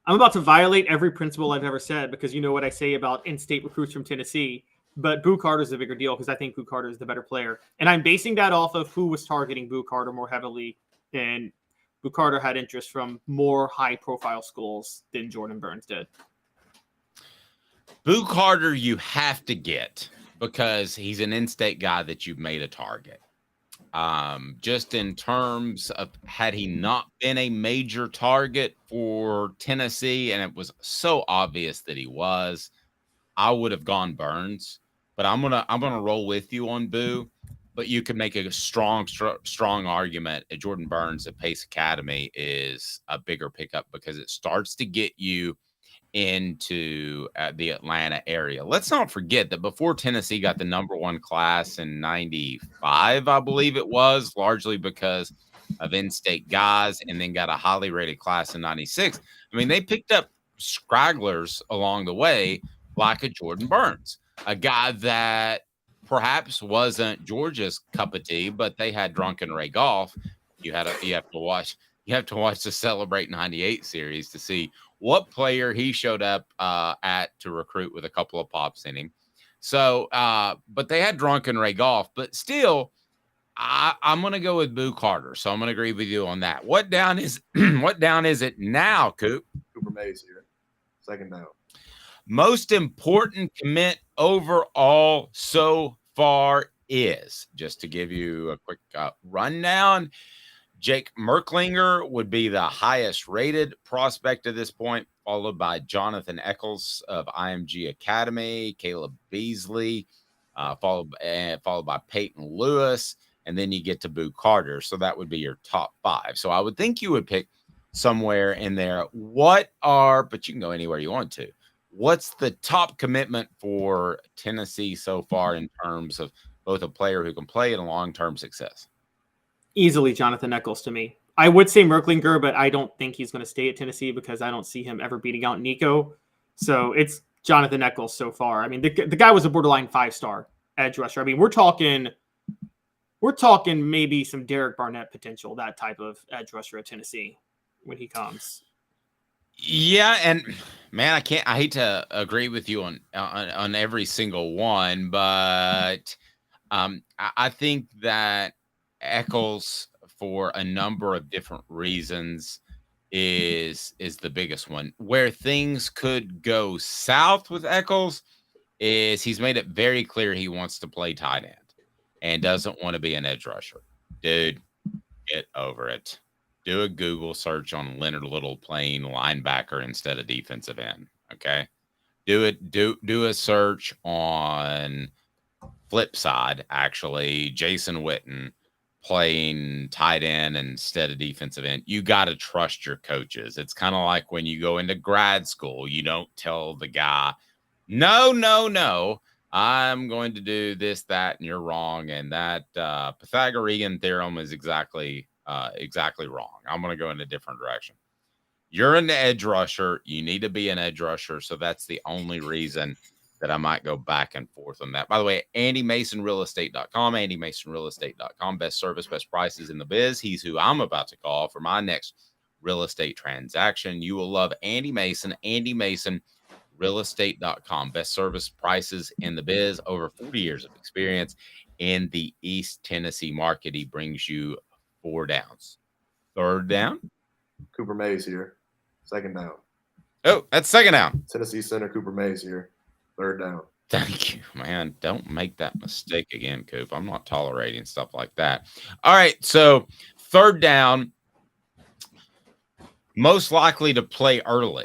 I'm about to violate every principle I've ever said because you know what I say about in-state recruits from Tennessee. But Boo Carter is the bigger deal because I think Boo Carter is the better player. And I'm basing that off of who was targeting Boo Carter more heavily. And Boo Carter had interest from more high-profile schools than Jordan Burns did. Boo Carter you have to get because he's an in-state guy that you've made a target. Just in terms of had he not been a major target for Tennessee, and it was so obvious that he was, I would have gone Burns. But I'm gonna roll with you on Boo. But you could make a strong argument that Jordan Burns at Pace Academy is a bigger pickup because it starts to get you into the Atlanta area. Let's not forget that before Tennessee got the #1 class in 95, I believe it was, largely because of in-state guys, and then got a highly rated class in 96. I mean, they picked up stragglers along the way, like a Jordan Burns, a guy that perhaps wasn't Georgia's cup of tea, but they had Drunken Ray Golf. You have to watch the Celebrate 98 series to see what player he showed up at to recruit with a couple of pops in him. So, but they had Drunken Ray Golf, but still, I'm going to go with Boo Carter. So I'm going to agree with you on that. What down is it now, Coop? Cooper Mays here. Second down. Most important commit overall so far is, just to give you a quick rundown, Jake Merklinger would be the highest rated prospect at this point, followed by Jonathan Eccles of IMG Academy, Caleb Beasley, followed by Peyton Lewis, and then you get to Boo Carter. So that would be your top 5. So I would think you would pick somewhere in there. But you can go anywhere you want to. What's the top commitment for Tennessee so far in terms of both a player who can play and long-term success? Easily Jonathan Eccles to me. I would say Merklinger, but I don't think he's going to stay at Tennessee because I don't see him ever beating out Nico. So it's Jonathan Eccles so far. I mean, the guy was a borderline 5-star edge rusher. I mean, we're talking maybe some Derek Barnett potential, that type of edge rusher at Tennessee when he comes. Yeah, and man, I hate to agree with you on every single one, but I think that Eccles, for a number of different reasons, is the biggest one. Where things could go south with Eccles is he's made it very clear he wants to play tight end and doesn't want to be an edge rusher. Dude, get over it. Do a Google search on Leonard Little playing linebacker instead of defensive end. Okay. Do a search on flip side, actually, Jason Witten playing tight end instead of defensive end. You got to trust your coaches. It's kind of like when you go into grad school, you don't tell the guy, no, I'm going to do this, that, and you're wrong. And that Pythagorean theorem is exactly wrong. I'm going to go in a different direction. You're an edge rusher. You need to be an edge rusher. So that's the only reason that I might go back and forth on that. By the way, AndyMasonRealEstate.com, AndyMasonRealEstate.com, best service, best prices in the biz. He's who I'm about to call for my next real estate transaction. You will love Andy Mason, AndyMasonRealEstate.com, best service prices in the biz, over 40 years of experience in the East Tennessee market. He brings you 4 downs. Third down. Cooper Mays here. Second down. Oh, that's second down. Tennessee center Cooper Mays here. Third down. Thank you, man. Don't make that mistake again, Coop. I'm not tolerating stuff like that. All right, so third down, most likely to play early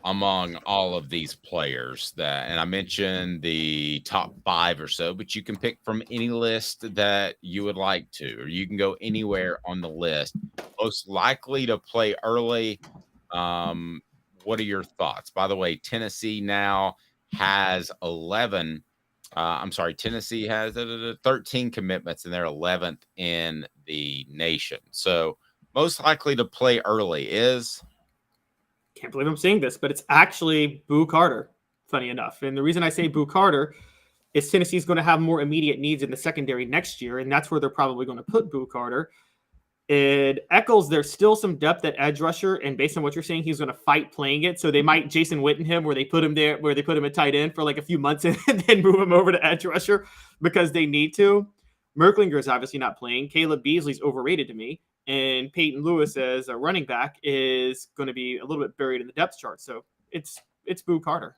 among all of these players that, and I mentioned the top 5 or so, but you can pick from any list that you would like to, or you can go anywhere on the list. Most likely to play early. What are your thoughts? By the way, Tennessee now has 11. Tennessee has 13 commitments, and they're 11th in the nation. So most likely to play early is. Can't believe I'm saying this, but it's actually Boo Carter, funny enough. And the reason I say Boo Carter is Tennessee's going to have more immediate needs in the secondary next year, and that's where they're probably going to put Boo Carter. And Eccles, there's still some depth at edge rusher, and based on what you're saying, he's going to fight playing it. So they might Jason Witten him, where they put him at tight end for like a few months and then move him over to edge rusher because they need to. Merklinger is obviously not playing. Caleb Beasley's overrated to me. And Peyton Lewis as a running back is going to be a little bit buried in the depth chart. So it's Boo Carter.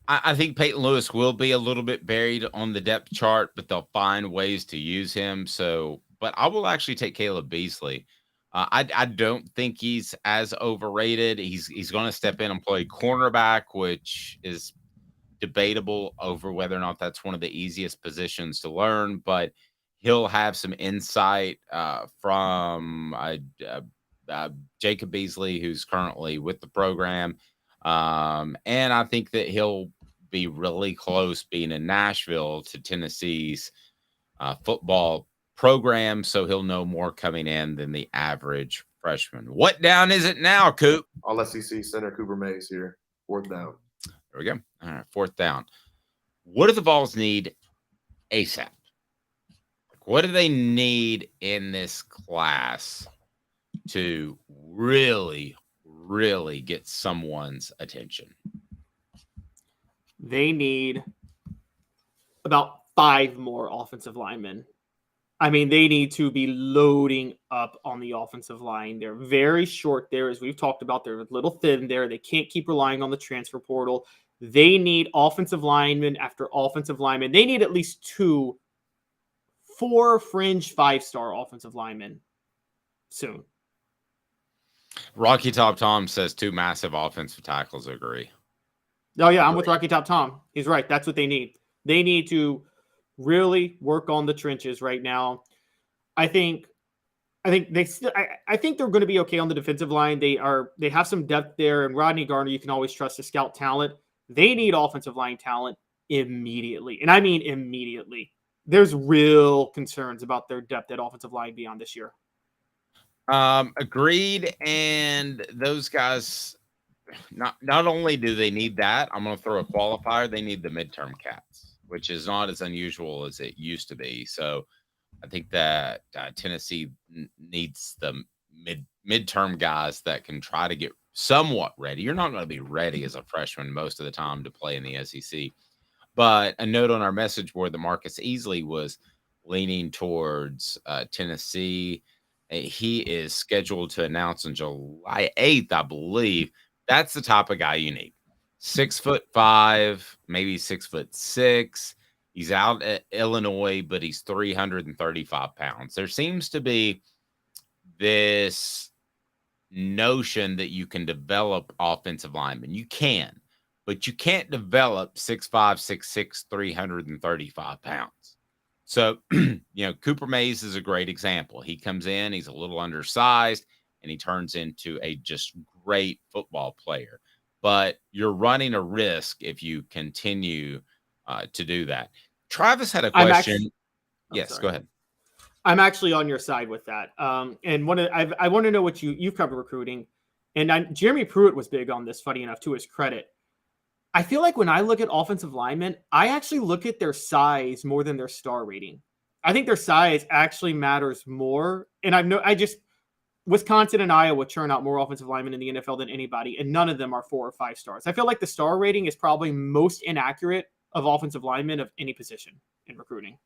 I think Peyton Lewis will be a little bit buried on the depth chart, but they'll find ways to use him. So, but I will actually take Caleb Beasley. I don't think he's as overrated. He's going to step in and play cornerback, which is debatable over whether or not that's one of the easiest positions to learn, but he'll have some insight from Jacob Beasley, who's currently with the program. And I think that he'll be really close, being in Nashville, to Tennessee's football program. So he'll know more coming in than the average freshman. What down is it now, Coop? All SEC center Cooper Mays here. Fourth down. There we go. All right, fourth down. What do the Vols need ASAP? What do they need in this class to really, really get someone's attention? They need about 5 more offensive linemen. I mean, they need to be loading up on the offensive line. They're very short there, as we've talked about. They're a little thin there. They can't keep relying on the transfer portal. They need offensive linemen after offensive linemen. They need at least 4 fringe 5-star offensive linemen soon. Rocky Top Tom says 2 massive offensive tackles. Agree. Oh, yeah, I'm with Rocky Top Tom. He's right. That's what they need. They need to really work on the trenches right now. I think they're going to be okay on the defensive line. They have some depth there, and Rodney Garner, you can always trust to scout talent. They need offensive line talent immediately. And I mean immediately. There's real concerns about their depth at offensive line beyond this year. Agreed. And those guys, not only do they need that, I'm going to throw a qualifier, they need the midterm cats, which is not as unusual as it used to be. So I think that Tennessee needs the midterm guys that can try to get somewhat ready. You're not going to be ready as a freshman most of the time to play in the SEC. But a note on our message board that Marcus Easley was leaning towards Tennessee He is scheduled to announce on July 8th, I believe. That's the type of guy you need. 6'5", maybe 6'6". He's out at Illinois, but he's 335 pounds. There seems to be this notion that you can develop offensive linemen. You can, but you can't develop 6'5", 6'6", 335 pounds. So, Cooper Mays is a great example. He comes in, he's a little undersized, and he turns into a just great football player. But you're running a risk if you continue to do that. Travis had a question. Yes, go ahead. I'm actually on your side with that. And I want to know what you've covered recruiting. And Jeremy Pruitt was big on this, funny enough, to his credit. I feel like when I look at offensive linemen, I actually look at their size more than their star rating. I think their size actually matters more. And Wisconsin and Iowa churn out more offensive linemen in the NFL than anybody, and none of them are 4 or 5 stars. I feel like the star rating is probably most inaccurate of offensive linemen of any position in recruiting.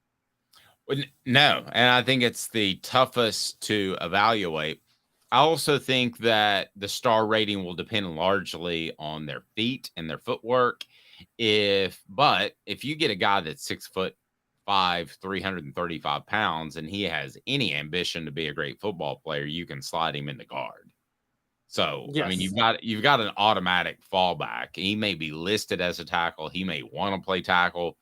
No, and I think it's the toughest to evaluate. I also think that the star rating will depend largely on their feet and their footwork. But if you get a guy that's 6'5", 335 pounds, and he has any ambition to be a great football player, you can slide him in the guard. So, yes. I mean, you've got an automatic fallback. He may be listed as a tackle. He may want to play tackle,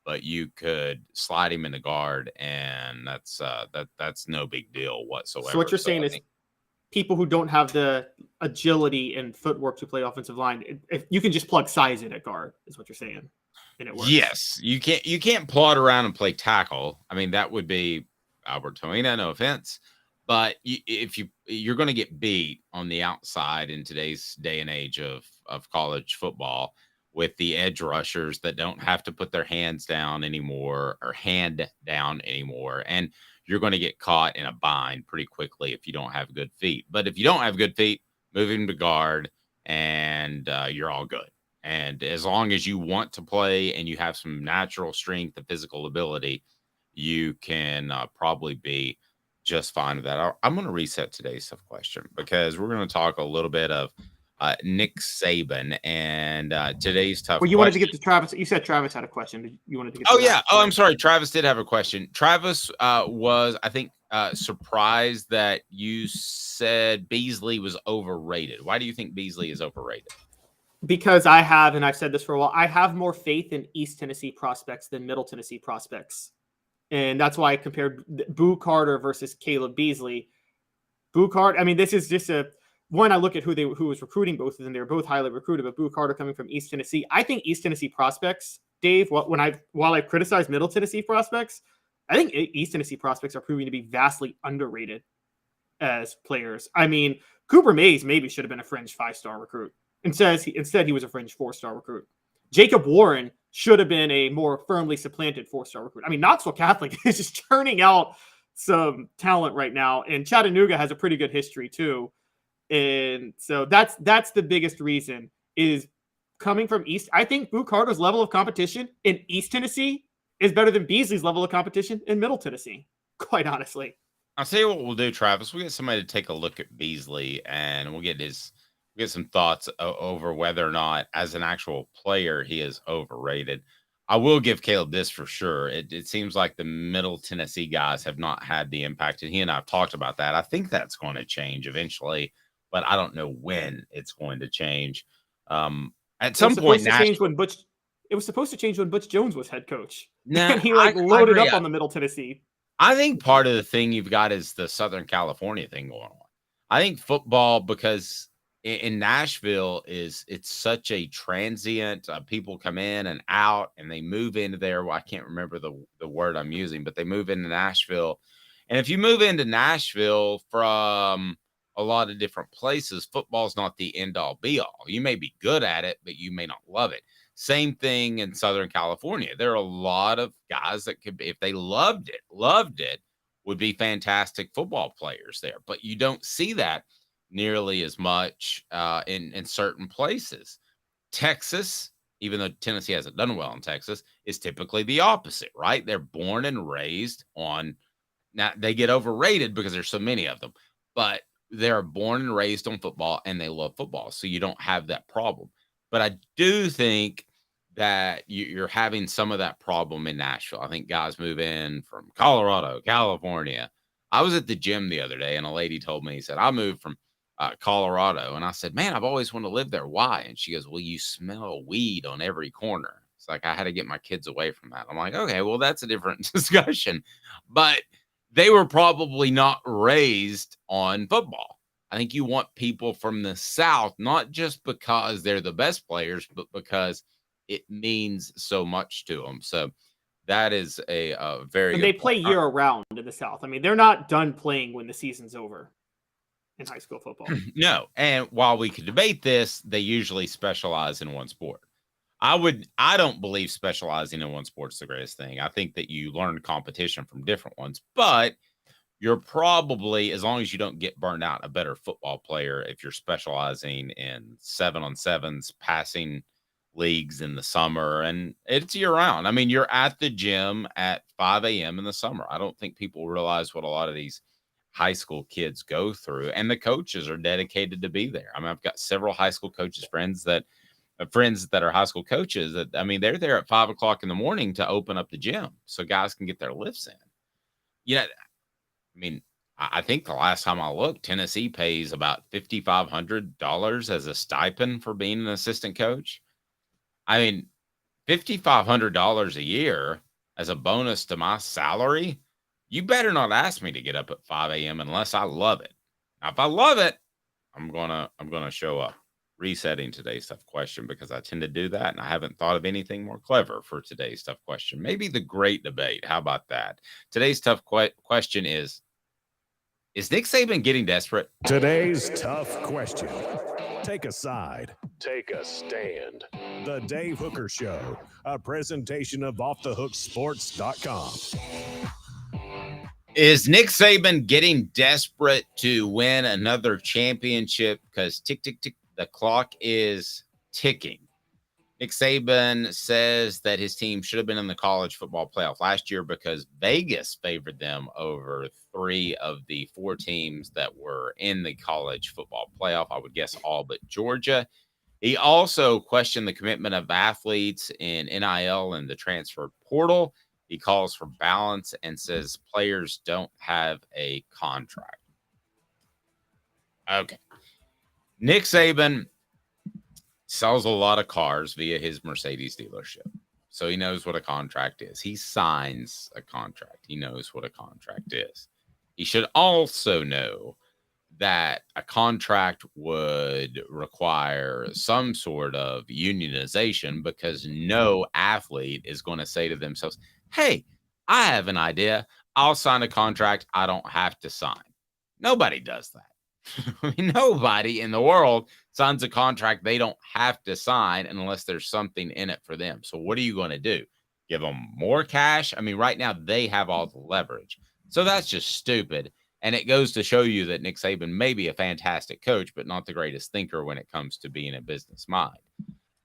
but you could slide him in the guard, and that's no big deal whatsoever. So what you're saying is people who don't have the agility and footwork to play offensive line, if you can just plug size in at guard, is what you're saying, and it works. Yes, you can't plod around and play tackle. I mean, that would be Albert Toina, no offense, but if you're going to get beat on the outside in today's day and age of college football with the edge rushers that don't have to put their hands down anymore or hand down anymore, and you're going to get caught in a bind pretty quickly if you don't have good feet. But if you don't have good feet, move him to guard, and you're all good. And as long as you want to play and you have some natural strength and physical ability, you can probably be just fine with that. I'm going to reset today's tough question because we're going to talk a little bit of Nick Saban and today's tough question. Wanted to get to Travis. You said Travis had a question. You wanted to get to I'm sorry. Travis did have a question. Travis was, I think, surprised that you said Beasley was overrated. Why do you think Beasley is overrated? Because and I've said this for a while, I have more faith in East Tennessee prospects than Middle Tennessee prospects. And that's why I compared Boo Carter versus Caleb Beasley. Boo Carter, I mean, this is just I look at who was recruiting both of them. They were both highly recruited, but Boo Carter coming from East Tennessee. I think East Tennessee prospects, Dave, while I criticize Middle Tennessee prospects, I think East Tennessee prospects are proving to be vastly underrated as players. I mean, Cooper Mays maybe should have been a fringe 5-star recruit. Instead, he was a fringe 4-star recruit. Jacob Warren should have been a more firmly supplanted 4-star recruit. I mean, Knoxville Catholic is just churning out some talent right now, and Chattanooga has a pretty good history too. And so that's the biggest reason is coming from East. I think Boo Carter's level of competition in East Tennessee is better than Beasley's level of competition in Middle Tennessee, quite honestly. I'll tell you what we'll do, Travis. We'll get somebody to take a look at Beasley, and we'll get some thoughts over whether or not, as an actual player, he is overrated. I will give Caleb this for sure. It seems like the Middle Tennessee guys have not had the impact, and he and I have talked about that. I think that's going to change eventually, but I don't know when it's going to change. At some point, it was supposed to change when Butch Jones was head coach. Nah, and he loaded up on the Middle Tennessee. I think part of the thing you've got is the Southern California thing going on. I think football, because in Nashville it's such a transient, people come in and out and they move into there. Well, I can't remember the word I'm using, but they move into Nashville. And if you move into Nashville from a lot of different places, football's not the end all be all. You may be good at it, but you may not love it. Same thing in Southern California. There are a lot of guys that could be, if they loved it, would be fantastic football players there. But you don't see that nearly as much in certain places. Texas, even though Tennessee hasn't done well in Texas, is typically the opposite, right? They're born and raised on Now, they get overrated because there's so many of them, but they're born and raised on football and they love football. So you don't have that problem. But I do think that you're having some of that problem in Nashville. I think guys move in from Colorado, California. I was at the gym the other day and a lady told me, he said, I moved from Colorado. And I said, man, I've always wanted to live there. Why? And she goes, well, you smell weed on every corner. It's like, I had to get my kids away from that. I'm like, okay, well, that's a different discussion. But they were probably not raised on football. I think you want people from the South, not just because they're the best players, but because it means so much to them. So that is a very and good they play point. year round in the South. I mean, they're not done playing when the season's over in high school football. No. And while we could debate this, they usually specialize in one sport. I don't believe specializing in one sport is the greatest thing. I think that you learn competition from different ones, but you're probably, as long as you don't get burned out, a better football player if you're specializing in 7-on-7s, passing leagues in the summer, and it's year round. I mean, you're at the gym at 5 a.m. in the summer. I don't think people realize what a lot of these high school kids go through, and the coaches are dedicated to be there. I mean, I've got several high school coaches, friends that are high school coaches that, I mean, they're there at 5 o'clock in the morning to open up the gym so guys can get their lifts in. Yeah. I mean, I think the last time I looked, Tennessee pays about $5,500 as a stipend for being an assistant coach. I mean, $5,500 a year as a bonus to my salary. You better not ask me to get up at 5 a.m. unless I love it. Now, if I love it, I'm gonna show up. Resetting today's tough question because I tend to do that, and I haven't thought of anything more clever for today's tough question. Maybe the great debate. How about that? Today's tough question is Nick Saban getting desperate? Today's tough question. Take a side. Take a stand. The Dave Hooker Show, a presentation of offthehooksports.com. Is Nick Saban getting desperate to win another championship? Because tick, tick, tick, the clock is ticking. Nick Saban says that his team should have been in the college football playoff last year because Vegas favored them over 3 of the 4 teams that were in the college football playoff. I would guess all but Georgia. He also questioned the commitment of athletes in NIL and the transfer portal. He calls for balance and says players don't have a contract. Okay. Nick Saban sells a lot of cars via his Mercedes dealership. So he knows what a contract is. He signs a contract. He knows what a contract is. He should also know that a contract would require some sort of unionization because no athlete is going to say to themselves, hey, I have an idea. I'll sign a contract I don't have to sign. Nobody does that. I mean, nobody in the world signs a contract they don't have to sign unless there's something in it for them. So what are you going to do? Give them more cash? I mean, right now they have all the leverage. So that's just stupid. And it goes to show you that Nick Saban may be a fantastic coach, but not the greatest thinker when it comes to being a business mind.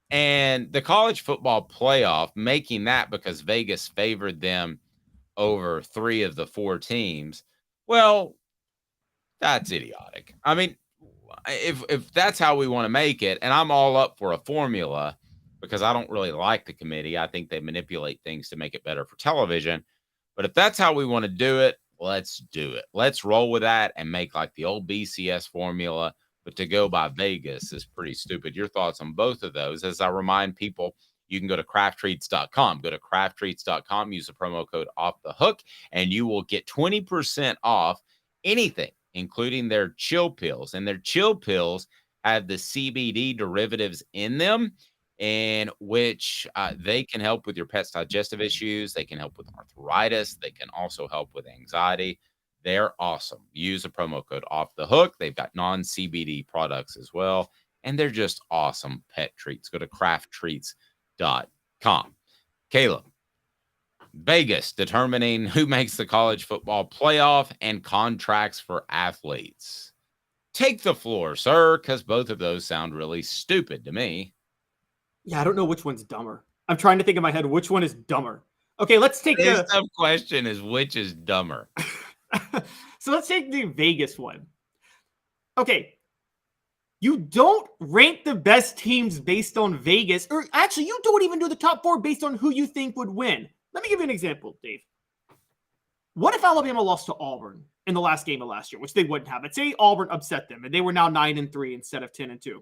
And the college football playoff, making that because Vegas favored them over 3 of the 4 teams, well, that's idiotic. I mean, if that's how we want to make it, and I'm all up for a formula because I don't really like the committee. I think they manipulate things to make it better for television. But if that's how we want to do it, let's do it. Let's roll with that and make like the old BCS formula. But to go by Vegas is pretty stupid. Your thoughts on both of those? As I remind people, you can go to crafttreats.com. Go to crafttreats.com, use the promo code OFFTHEHOOK, and you will get 20% off anything, including their chill pills. And their chill pills have the CBD derivatives in them, in which they can help with your pet's digestive issues. They can help with arthritis. They can also help with anxiety. They're awesome. Use the promo code OFFTHEHOOK. They've got non-CBD products as well, and they're just awesome pet treats. Go to crafttreats.com. Caleb, Vegas determining who makes the college football playoff and contracts for athletes. Take the floor, sir, because both of those sound really stupid to me. Yeah, I don't know which one's dumber. I'm trying to think in my head which one is dumber. Okay, let's take the tough question is which is dumber. So let's take the Vegas one. Okay. You don't rank the best teams based on Vegas, or actually, you don't even do the top 4 based on who you think would win. Let me give you an example, Dave. What if Alabama lost to Auburn in the last game of last year, which they wouldn't have? Let's say Auburn upset them, and they were now 9-3 instead of 10-2.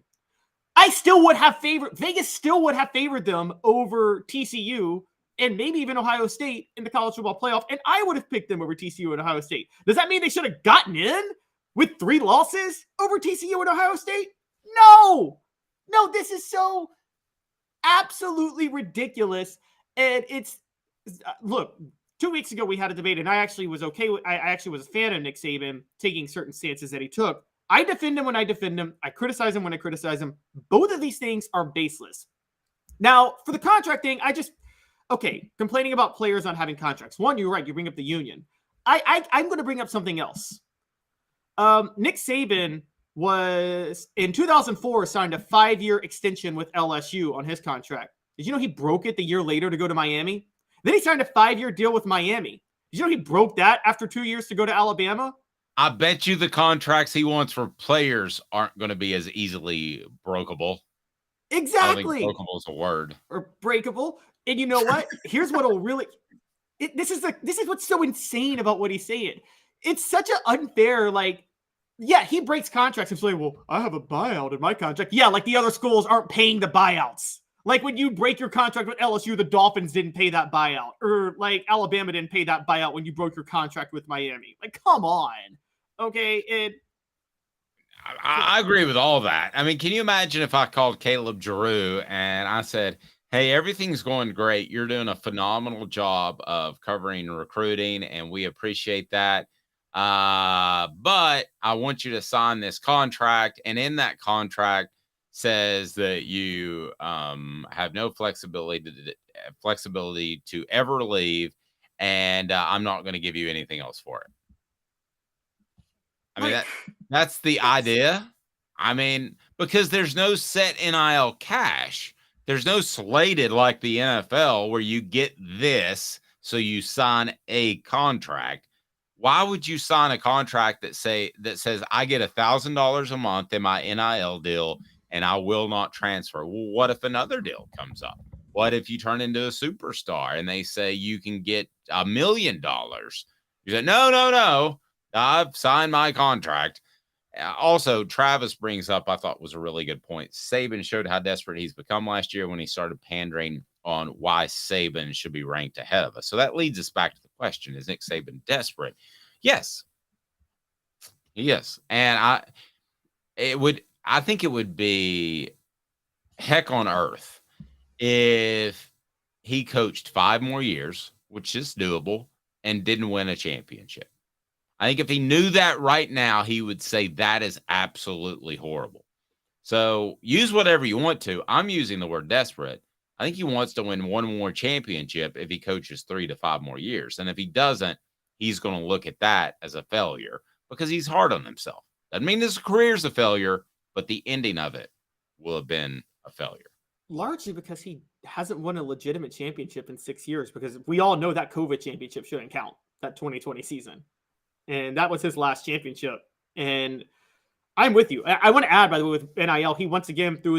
I still would have Vegas still would have favored them over TCU and maybe even Ohio State in the college football playoff, and I would have picked them over TCU and Ohio State. Does that mean they should have gotten in with 3 losses over TCU and Ohio State? No, this is so absolutely ridiculous. And it's, look, 2 weeks ago we had a debate, and I actually was okay with, I actually was a fan of Nick Saban taking certain stances that he took. I defend him when I defend him. I criticize him when I criticize him. Both of these things are baseless. Now, for the contract thing, complaining about players not having contracts. One, you're right. You bring up the union. I'm going to bring up something else. Nick Saban was, in 2004, signed a 5-year extension with LSU on his contract. Did you know he broke it the year later to go to Miami? Then he signed a 5-year deal with Miami. Did you know he broke that after 2 years to go to Alabama? I bet you the contracts he wants for players aren't going to be as easily brokeable. Exactly. I don't think brokeable is a word. Or breakable. And you know what? Here's what'll really... This is what's so insane about what he's saying. It's such an unfair, he breaks contracts and say, well, I have a buyout in my contract. Yeah, like the other schools aren't paying the buyouts. Like when you break your contract with LSU, the Dolphins didn't pay that buyout. Or like Alabama didn't pay that buyout when you broke your contract with Miami. Like, come on. Okay. I agree with all that. I mean, can you imagine if I called Caleb Giroux and I said, hey, everything's going great. You're doing a phenomenal job of covering recruiting, and we appreciate that. But I want you to sign this contract, and in that contract says that you have no flexibility to ever leave, and I'm not going to give you anything else for it. I mean, that's the idea. I mean, because there's no set NIL cash. There's no slated like the NFL where you get this, so you sign a contract. Why would you sign a contract that says I get $1,000 a month in my NIL deal and I will not transfer? Well, what if another deal comes up? What if you turn into a superstar and they say you can get $1 million? You say, no, I've signed my contract. Also, Travis brings up, I thought was a really good point. Saban showed how desperate he's become last year when he started pandering on why Saban should be ranked ahead of us. So that leads us back to the question, is Nick Saban desperate? Yes. Yes. And I think it would be heck on earth if he coached 5 more years, which is doable, and didn't win a championship. I think if he knew that right now, he would say that is absolutely horrible. So use whatever you want to. I'm using the word desperate. I think he wants to win 1 more championship if he coaches 3 to 5 more years. And if he doesn't, he's going to look at that as a failure because he's hard on himself. Doesn't mean his career's a failure, but the ending of it will have been a failure. Largely because he hasn't won a legitimate championship in 6 years, because we all know that COVID championship shouldn't count, that 2020 season. And that was his last championship. And I'm with you. I want to add, by the way, with NIL, he once again threw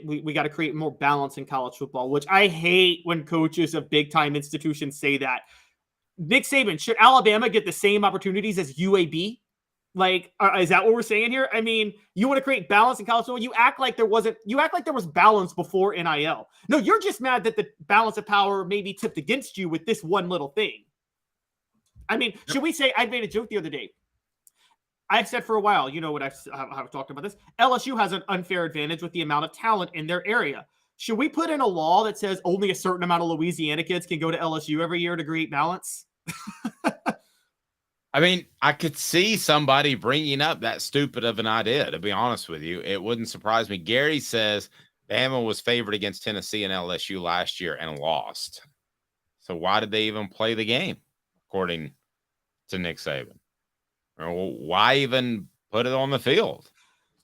we got to create more balance in college football, which I hate when coaches of big-time institutions say that. Nick Saban, should Alabama get the same opportunities as UAB? Like, is that what we're saying here? I mean, you want to create balance in college football? You act like there was balance before NIL. No, you're just mad that the balance of power may be tipped against you with this one little thing. I mean, should we say, I made a joke the other day. I've said for a while, you know what I've talked about this. LSU has an unfair advantage with the amount of talent in their area. Should we put in a law that says only a certain amount of Louisiana kids can go to LSU every year to create balance? I mean, I could see somebody bringing up that stupid of an idea, to be honest with you. It wouldn't surprise me. Gary says Bama was favored against Tennessee and LSU last year and lost. So why did they even play the game, according to Nick Saban? Or why even put it on the field?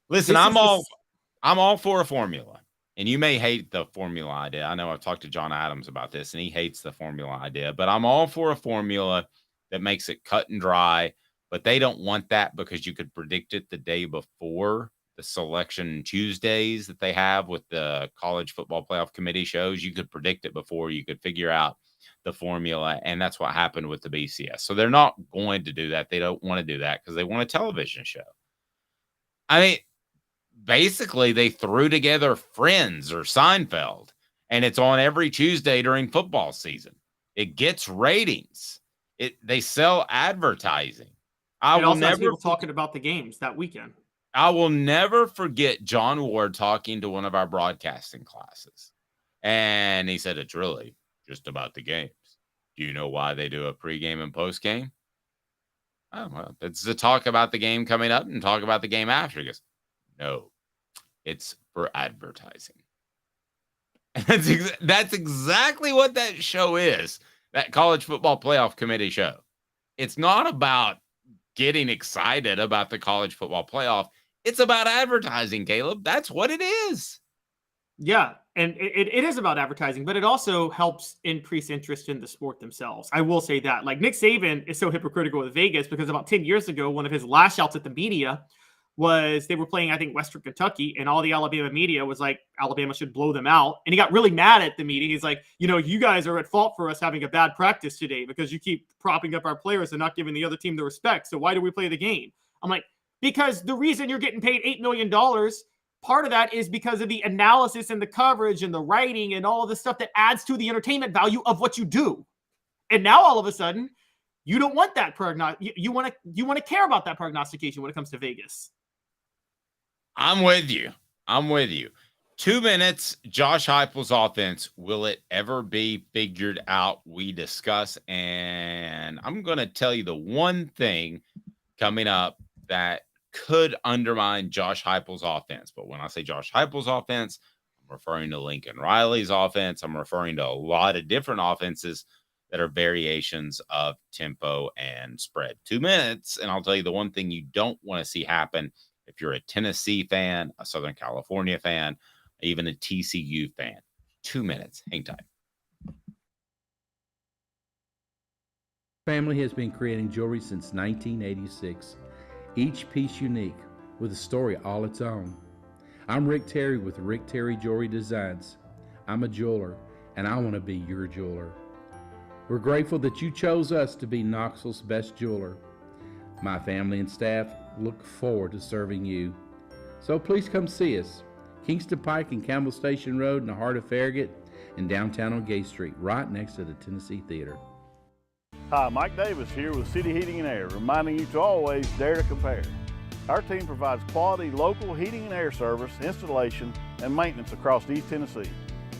Listen, I'm all for a formula. And you may hate the formula idea. I know I've talked to John Adams about this, and he hates the formula idea. But I'm all for a formula that makes it cut and dry. But they don't want that because you could predict it the day before the selection Tuesdays that they have with the college football playoff committee shows. You could predict it before, you could figure out the formula. And that's what happened with the BCS. So they're not going to do that. They don't want to do that because they want a television show. I mean, basically they threw together Friends or Seinfeld, and it's on every Tuesday during football season. It gets ratings. They sell advertising. I will never people talking about the games that weekend. I will never forget John Ward talking to one of our broadcasting classes. And he said, it's really just about the games. Do you know why they do a pregame and postgame? Oh, well, it's to talk about the game coming up and talk about the game after. He goes, no, it's for advertising. That's exactly what that show is, that college football playoff committee show. It's not about getting excited about the college football playoff. It's about advertising, Caleb. That's what it is. Yeah, and it is about advertising, but it also helps increase interest in the sport themselves. I will say that. Like, Nick Saban is so hypocritical with Vegas because about 10 years ago, one of his lash outs at the media was they were playing, I think, Western Kentucky, and all the Alabama media was like, Alabama should blow them out. And he got really mad at the media. He's like, you guys are at fault for us having a bad practice today because you keep propping up our players and not giving the other team the respect. So why do we play the game? I'm like, because the reason you're getting paid $8 million, part of that is because of the analysis and the coverage and the writing and all of the stuff that adds to the entertainment value of what you do. And now all of a sudden, you don't want that you want to care about that prognostication when it comes to Vegas. I'm with you. 2 minutes, Josh Heupel's offense. Will it ever be figured out? We discuss, and I'm going to tell you the one thing coming up that could undermine Josh Heupel's offense. But when I say Josh Heupel's offense, I'm referring to Lincoln Riley's offense. I'm referring to a lot of different offenses that are variations of tempo and spread. 2 minutes, and I'll tell you the one thing you don't want to see happen if you're a Tennessee fan, a Southern California fan, even a TCU fan. 2 minutes. Hang tight. Family has been creating jewelry since 1986. Each piece unique, with a story all its own. I'm Rick Terry with Rick Terry Jewelry Designs. I'm a jeweler, and I want to be your jeweler. We're grateful that you chose us to be Knoxville's best jeweler. My family and staff look forward to serving you. So please come see us. Kingston Pike and Campbell Station Road in the heart of Farragut, and downtown on Gay Street, right next to the Tennessee Theater. Hi, Mike Davis here with City Heating and Air, reminding you to always dare to compare. Our team provides quality local heating and air service, installation, and maintenance across East Tennessee.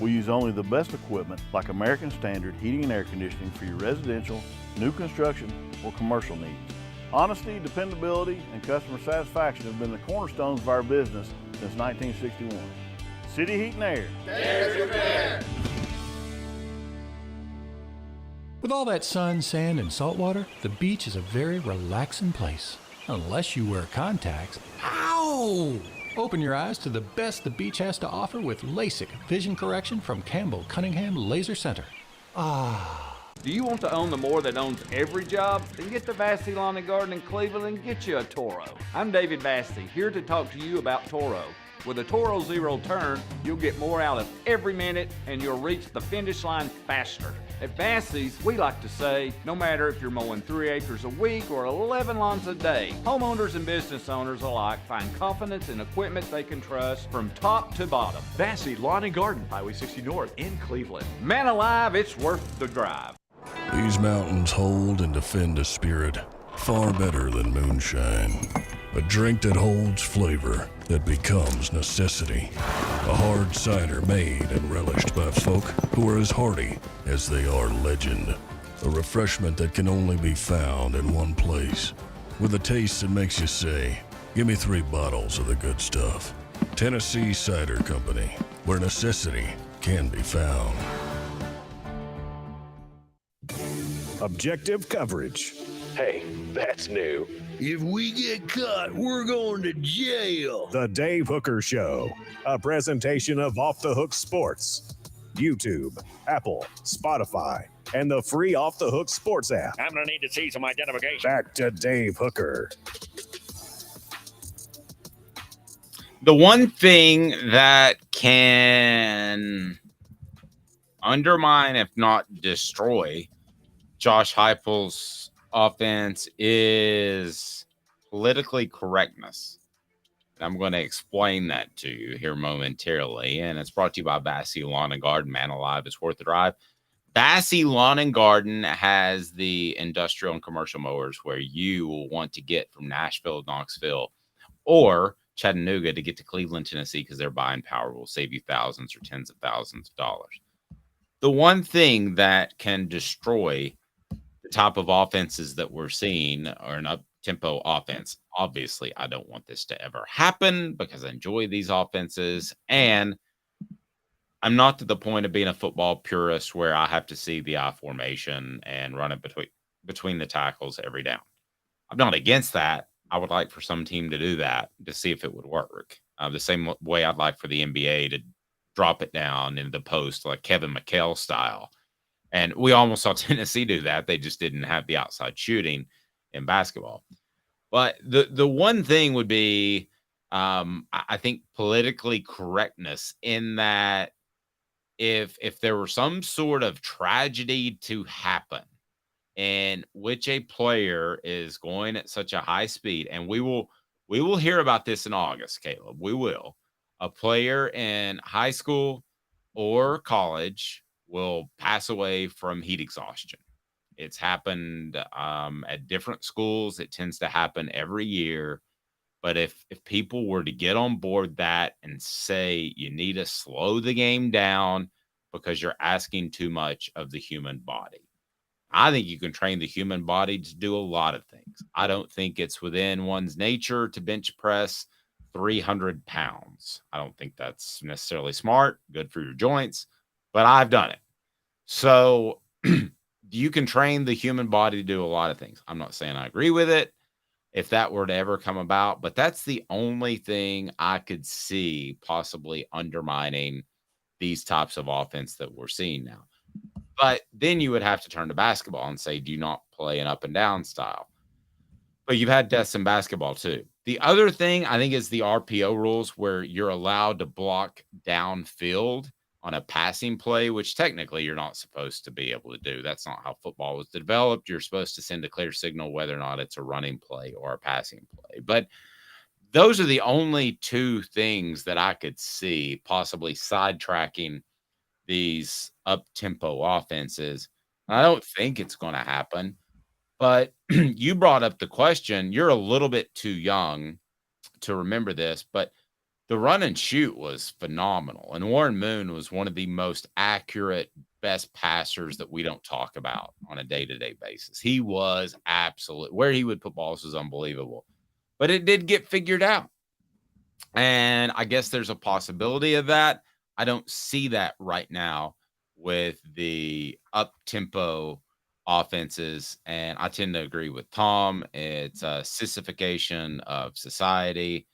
We use only the best equipment like American Standard heating and air conditioning for your residential, new construction, or commercial needs. Honesty, dependability, and customer satisfaction have been the cornerstones of our business since 1961. City Heat and Air. Dare to compare. With all that sun, sand, and salt water, the beach is a very relaxing place. Unless you wear contacts. Ow! Open your eyes to the best the beach has to offer with LASIK vision correction from Campbell Cunningham Laser Center. Do you want to own the more that owns every job? Then get to Vassey Lawn and Garden in Cleveland and get you a Toro. I'm David Vassey, here to talk to you about Toro. With a Toro Zero Turn, you'll get more out of every minute and you'll reach the finish line faster. At Vassey's, we like to say, no matter if you're mowing 3 acres a week or 11 lawns a day, homeowners and business owners alike find confidence in equipment they can trust from top to bottom. Vassey Lawn and Garden, Highway 60 North in Cleveland. Man alive, it's worth the drive. These mountains hold and defend a spirit far better than moonshine. A drink that holds flavor, that becomes necessity. A hard cider made and relished by folk who are as hearty as they are legend. A refreshment that can only be found in one place. With a taste that makes you say, give me 3 bottles of the good stuff. Tennessee Cider Company, where necessity can be found. Objective coverage. Hey, that's new. If we get caught, we're going to jail. The Dave Hooker Show, a presentation of Off the Hook Sports. YouTube, Apple, Spotify, and the free Off the Hook Sports app. I'm going to need to see some identification. Back to Dave Hooker. The one thing that can undermine, if not destroy, Josh Heupel's offense is politically correctness. I'm going to explain that to you here momentarily, and it's brought to you by Bassey Lawn and Garden. Man alive, it's worth the drive. Bassey Lawn and Garden has the industrial and commercial mowers where you will want to get from Nashville, Knoxville, or Chattanooga to get to Cleveland, Tennessee, because their buying power will save you thousands or tens of thousands of dollars. The one thing that can destroy the type of offenses that we're seeing are an up-tempo offense. Obviously, I don't want this to ever happen because I enjoy these offenses, and I'm not to the point of being a football purist where I have to see the I formation and run it between the tackles every down. I'm not against that. I would like for some team to do that to see if it would work. The same way I'd like for the NBA to drop it down in the post like Kevin McHale style. And we almost saw Tennessee do that. They just didn't have the outside shooting in basketball. But the one thing would be, I think, politically correctness in that if there were some sort of tragedy to happen in which a player is going at such a high speed, and we will hear about this in August, Caleb. We will. A player in high school or college will pass away from heat exhaustion. It's happened at different schools. It tends to happen every year. But if people were to get on board that and say you need to slow the game down because you're asking too much of the human body, I think you can train the human body to do a lot of things. I don't think it's within one's nature to bench press 300 pounds. I don't think that's necessarily smart, good for your joints, but I've done it. So you can train the human body to do a lot of things. I'm not saying I agree with it if that were to ever come about, but that's the only thing I could see possibly undermining these types of offense that we're seeing now. But then you would have to turn to basketball and say, do you not play an up and down style? But you've had deaths in basketball too. The other thing I think is the RPO rules where you're allowed to block downfield on a passing play, which technically you're not supposed to be able to do. That's not how football was developed. You're supposed to send a clear signal whether or not it's a running play or a passing play. But those are the only two things that I could see possibly sidetracking these up-tempo offenses. I don't think it's going to happen. But you brought up the question. You're a little bit too young to remember this, but the run and shoot was phenomenal. And Warren Moon was one of the most accurate, best passers that we don't talk about on a day-to-day basis. He was absolute. Where he would put balls was unbelievable. But it did get figured out. And I guess there's a possibility of that. I don't see that right now with the up-tempo offenses. And I tend to agree with Tom. It's a sissification of society.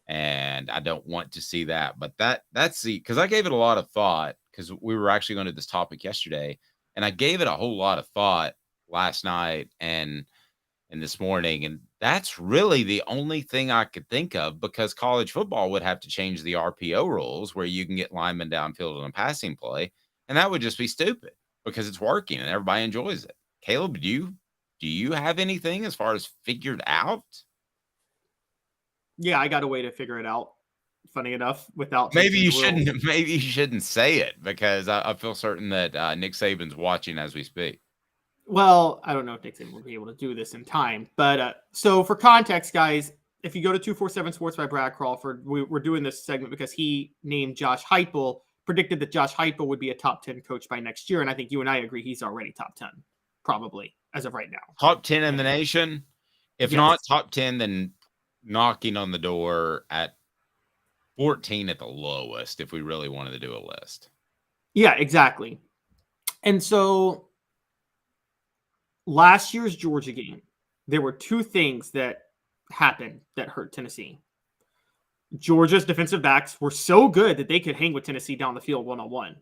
And I don't want to see that. But that's because I gave it a lot of thought because we were actually going to this topic yesterday. And I gave it a whole lot of thought last night and this morning. And that's really the only thing I could think of because college football would have to change the RPO rules where you can get linemen downfield on a passing play. And that would just be stupid because it's working and everybody enjoys it. Caleb, do you have anything as far as figured out? Yeah, I got a way to figure it out. Funny enough, without maybe you shouldn't say it because I feel certain that Nick Saban's watching as we speak. Well, I don't know if Nick Saban will be able to do this in time, but so for context, guys, if you go to 247 Sports by Brad Crawford, we're doing this segment because he named Josh Heupel, predicted that Josh Heupel would be a top 10 coach by next year, and I think you and I agree he's already top 10, probably as of right now. Top 10 in the nation, if not top 10, then knocking on the door at 14 at the lowest if we really wanted to do a list. Yeah, exactly. And so last year's Georgia game, there were two things that happened that hurt Tennessee. Georgia's defensive backs were so good that they could hang with Tennessee down the field one-on-one.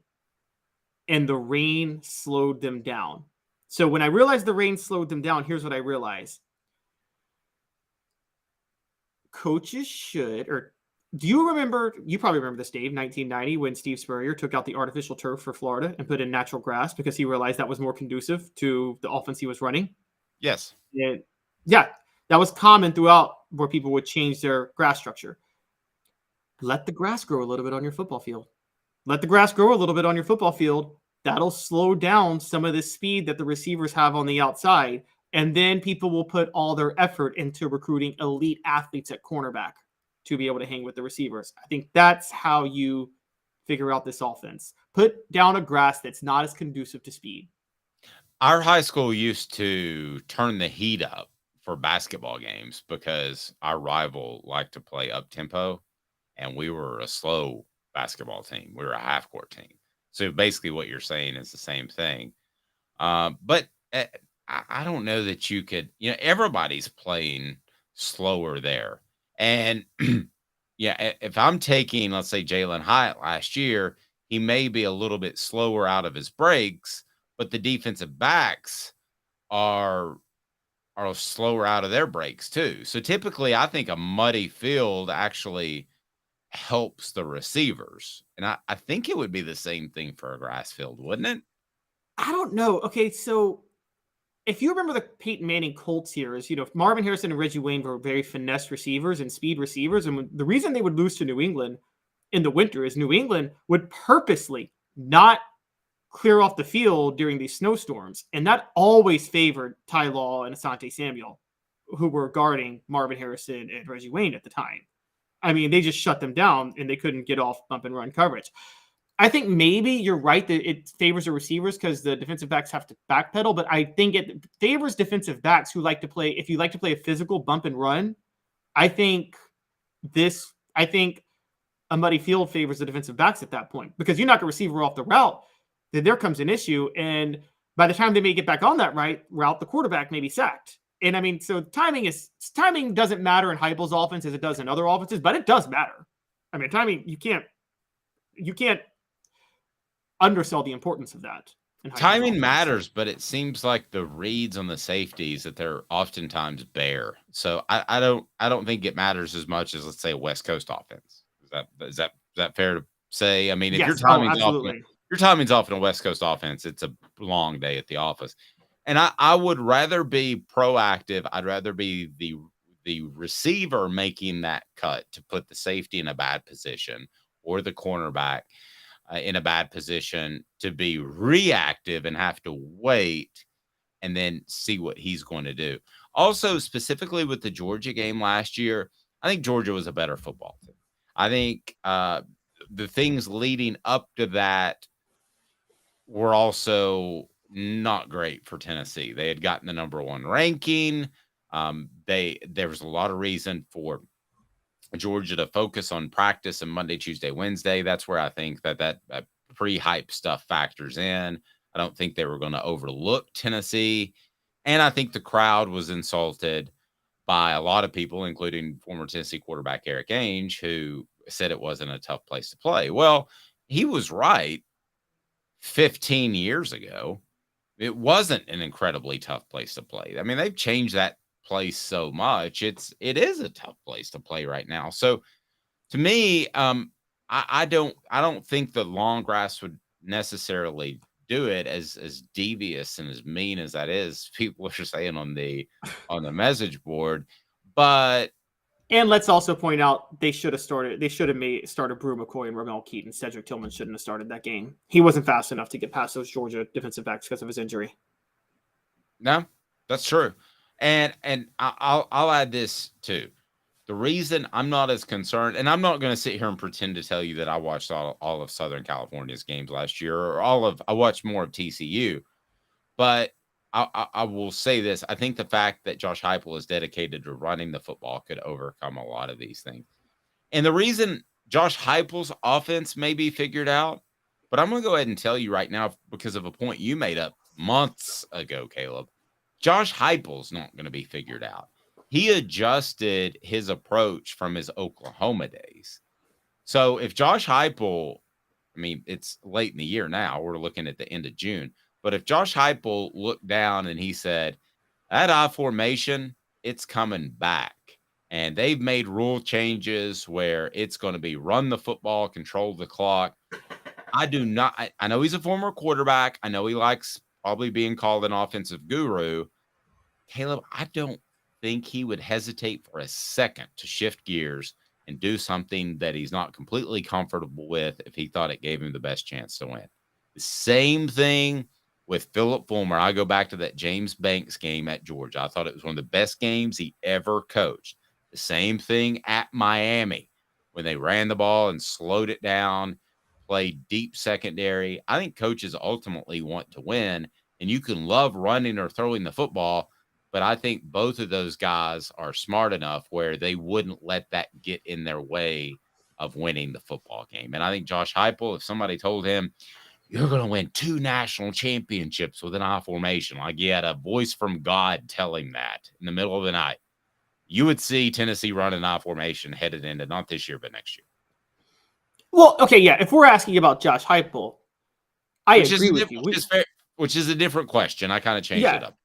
and the rain slowed them down. So when I realized the rain slowed them down, here's what I realized. Coaches should, or do you remember, you probably remember this, Dave, 1990, when Steve Spurrier took out the artificial turf for Florida and put in natural grass because he realized that was more conducive to the offense he was running? Yes. And yeah, that was common throughout where people would change their grass structure. Let the grass grow a little bit on your football field. Let the grass grow a little bit on your football field. That'll slow down some of the speed that the receivers have on the outside. And then people will put all their effort into recruiting elite athletes at cornerback to be able to hang with the receivers. I think that's how you figure out this offense. Put down a grass that's not as conducive to speed. Our high school used to turn the heat up for basketball games because our rival liked to play up tempo, and we were a slow basketball team. We were a half court team. So basically what you're saying is the same thing. But I don't know that you could, everybody's playing slower there. And yeah, if I'm taking, let's say, Jalen Hyatt last year, he may be a little bit slower out of his breaks, but the defensive backs are slower out of their breaks too. So typically I think a muddy field actually helps the receivers. And I think it would be the same thing for a grass field, wouldn't it? I don't know. Okay, so if you remember the Peyton Manning Colts years, Marvin Harrison and Reggie Wayne were very finesse receivers and speed receivers. And the reason they would lose to New England in the winter is New England would purposely not clear off the field during these snowstorms. And that always favored Ty Law and Asante Samuel, who were guarding Marvin Harrison and Reggie Wayne at the time. I mean, they just shut them down and they couldn't get off bump and run coverage. I think maybe you're right that it favors the receivers because the defensive backs have to backpedal, but I think it favors defensive backs who like to play. If you like to play a physical bump and run, I think a muddy field favors the defensive backs at that point because you knock a receiver off the route, then there comes an issue. And by the time they may get back on that right route, the quarterback may be sacked. And I mean, so timing doesn't matter in Heupel's offense as it does in other offenses, but it does matter. I mean, timing, you can't undersell the importance of that. Timing matters, but it seems like the reads on the safeties that they're oftentimes bare. So I don't think it matters as much as, let's say, a West Coast offense. Is that fair to say? I mean, if your timing's off in a West Coast offense, it's a long day at the office. And I would rather be proactive. I'd rather be the receiver making that cut to put the safety in a bad position or the cornerback in a bad position to be reactive and have to wait and then see what he's going to do. Also, specifically with the Georgia game last year, I think Georgia was a better football team. I think the things leading up to that were also not great for Tennessee. They had gotten the number 1 ranking. There was a lot of reason for Georgia to focus on practice and Monday, Tuesday, Wednesday. That's where I think that pre-hype stuff factors in. I don't think they were going to overlook Tennessee. And I think the crowd was insulted by a lot of people, including former Tennessee quarterback Eric Ainge, who said it wasn't a tough place to play. Well, he was right 15 years ago. It wasn't an incredibly tough place to play. I mean, they've changed that place so much. It is a tough place to play right now. So to me, I don't think the long grass would necessarily do it, as devious and as mean as that is. People are saying on the message board, and let's also point out they should have started Brew McCoy and Ramel Keaton. Cedric Tillman shouldn't have started that game. He wasn't fast enough to get past those Georgia defensive backs because of his injury. No, that's true. And I'll add this too. The reason I'm not as concerned, and I'm not going to sit here and pretend to tell you that I watched all of Southern California's games last year, or I watched more of TCU, but I will say this. I think the fact that Josh Heupel is dedicated to running the football could overcome a lot of these things. And the reason Josh Heupel's offense may be figured out, but I'm going to go ahead and tell you right now, because of a point you made up months ago, Caleb, Josh Heupel's not going to be figured out. He adjusted his approach from his Oklahoma days. So if Josh Heupel I mean, it's late in the year now. We're looking at the end of June. But if Josh Heupel looked down and he said, that I formation, it's coming back. And they've made rule changes where it's going to be run the football, control the clock. I know he's a former quarterback. I know he likes probably being called an offensive guru. Caleb, I don't think he would hesitate for a second to shift gears and do something that he's not completely comfortable with if he thought it gave him the best chance to win. The same thing with Philip Fulmer. I go back to that James Banks game at Georgia. I thought it was one of the best games he ever coached. The same thing at Miami when they ran the ball and slowed it down, played deep secondary. I think coaches ultimately want to win, and you can love running or throwing the football, but I think both of those guys are smart enough where they wouldn't let that get in their way of winning the football game. And I think Josh Heupel, if somebody told him, you're going to win 2 national championships with an I formation, like he had a voice from God tell him that in the middle of the night, you would see Tennessee run an I formation headed into not this year, but next year. Well, okay, yeah. If we're asking about Josh Heupel, I agree with you. Which is a different question. I kind of changed it up.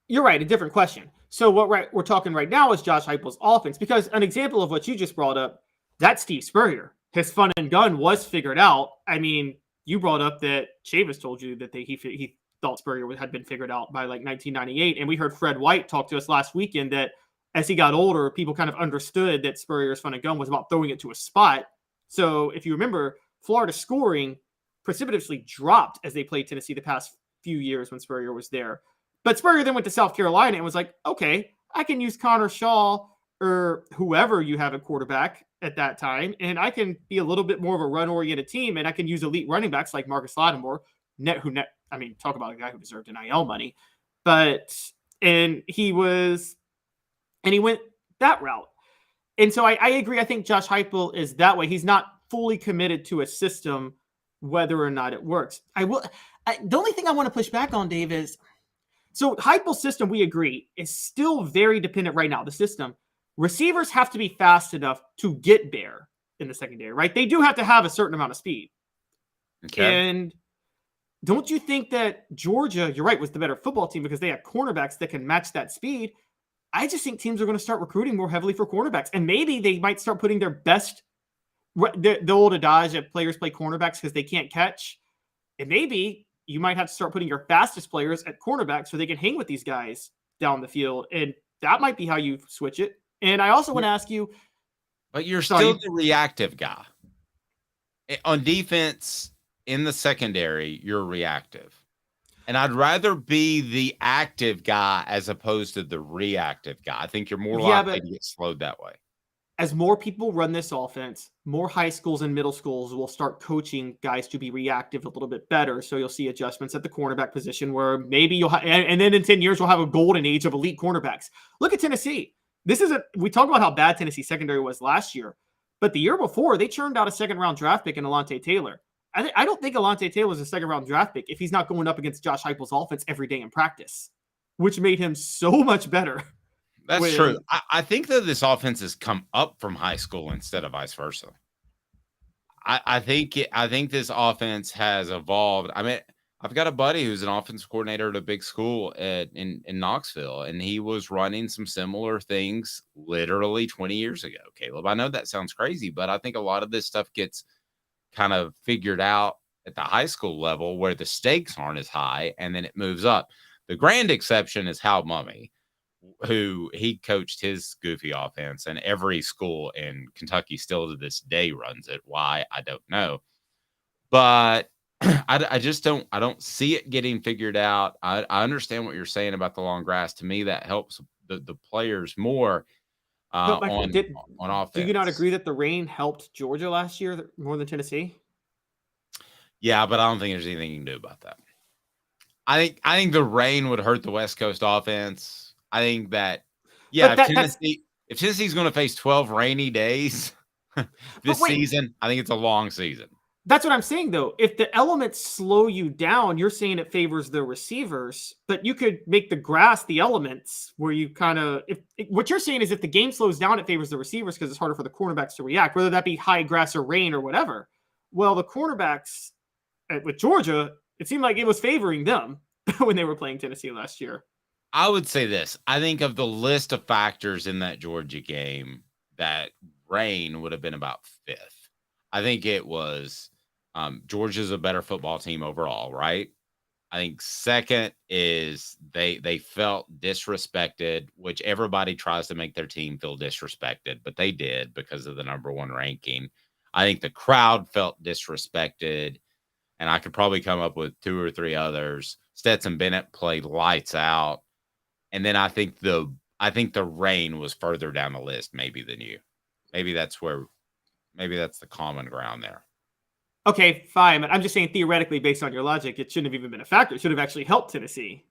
You're right, a different question. So what we're talking right now is Josh Heupel's offense, because an example of what you just brought up, that's Steve Spurrier. His fun and gun was figured out. I mean, you brought up that Chavis told you that he thought Spurrier had been figured out by like 1998, and we heard Fred White talk to us last weekend that as he got older, people kind of understood that Spurrier's fun and gun was about throwing it to a spot. So if you remember, Florida scoring precipitously dropped as they played Tennessee the past few years when Spurrier was there. But Spurrier then went to South Carolina and was like, okay, I can use Connor Shaw or whoever you have at quarterback at that time, and I can be a little bit more of a run-oriented team, and I can use elite running backs like Marcus Lattimore, talk about a guy who deserved NIL money. And he went that route. And so I agree. I think Josh Heupel is that way. He's not fully committed to a system, whether or not it works. The only thing I want to push back on, Dave, is so Heupel's system, we agree, is still very dependent right now. The system, receivers have to be fast enough to get there in the secondary, right? They do have to have a certain amount of speed. Okay. And don't you think that Georgia, you're right, was the better football team because they have cornerbacks that can match that speed? I just think teams are going to start recruiting more heavily for cornerbacks. And maybe they might start putting their best, the old adage that players play cornerbacks because they can't catch. And maybe you might have to start putting your fastest players at cornerback so they can hang with these guys down the field. And that might be how you switch it. And I also want to ask you. But you're still the reactive guy. On defense, in the secondary, you're reactive. And I'd rather be the active guy as opposed to the reactive guy. I think you're more likely to get slowed that way. As more people run this offense, more high schools and middle schools will start coaching guys to be reactive a little bit better. So you'll see adjustments at the cornerback position where maybe you'll and then in 10 years, we'll have a golden age of elite cornerbacks. Look at Tennessee. We talk about how bad Tennessee secondary was last year, but the year before they churned out a 2nd-round draft pick in Alontae Taylor. I don't think Alontae Taylor is a 2nd-round draft pick if he's not going up against Josh Heupel's offense every day in practice, which made him so much better. That's true. I think that this offense has come up from high school instead of vice versa. I think this offense has evolved. I mean, I've got a buddy who's an offensive coordinator at a big school in Knoxville, and he was running some similar things literally 20 years ago. Caleb, I know that sounds crazy, but I think a lot of this stuff gets kind of figured out at the high school level where the stakes aren't as high, and then it moves up. The grand exception is Hal Mumme, who he coached his goofy offense, and every school in Kentucky still to this day runs it. Why? I don't know. But I don't see it getting figured out. I understand what you're saying about the long grass. To me, that helps the players more on offense. Do you not agree that the rain helped Georgia last year more than Tennessee? Yeah, but I don't think there's anything you can do about that. I think the rain would hurt the West Coast offense. I think that, if Tennessee's going to face 12 rainy days this season, I think it's a long season. That's what I'm saying, though. If the elements slow you down, you're saying it favors the receivers, but you could make the grass the elements where you kind of – what you're saying is if the game slows down, it favors the receivers because it's harder for the cornerbacks to react, whether that be high grass or rain or whatever. Well, the cornerbacks with Georgia, it seemed like it was favoring them when they were playing Tennessee last year. I would say this. I think of the list of factors in that Georgia game, that rain would have been about fifth. I think it was Georgia's a better football team overall, right? I think second is they felt disrespected, which everybody tries to make their team feel disrespected, but they did because of the number one ranking. I think the crowd felt disrespected, and I could probably come up with 2 or 3 others. Stetson Bennett played lights out. And then I think the rain was further down the list maybe than you. Maybe that's the common ground there. Okay, fine. But I'm just saying theoretically, based on your logic, it shouldn't have even been a factor. It should have actually helped Tennessee.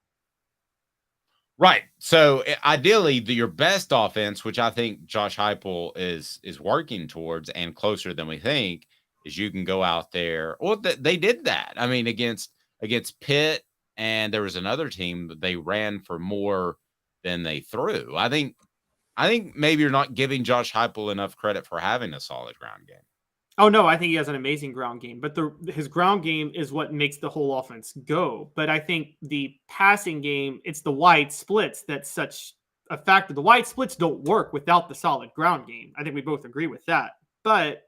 Right. So ideally, your best offense, which I think Josh Heupel is working towards and closer than we think, is you can go out there. Well, they did that. I mean, against Pitt, and there was another team that they ran for more than they threw. I think maybe you're not giving Josh Heupel enough credit for having a solid ground game. Oh, no, I think he has an amazing ground game, but his ground game is what makes the whole offense go. But I think the passing game, it's the wide splits that's such a factor. The wide splits don't work without the solid ground game. I think we both agree with that. But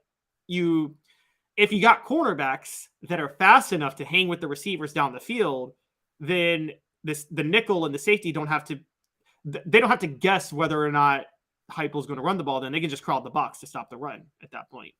if you got cornerbacks that are fast enough to hang with the receivers down the field, then the nickel and the safety don't have to guess whether or not Heupel's going to run the ball. Then they can just crowd the box to stop the run at that point.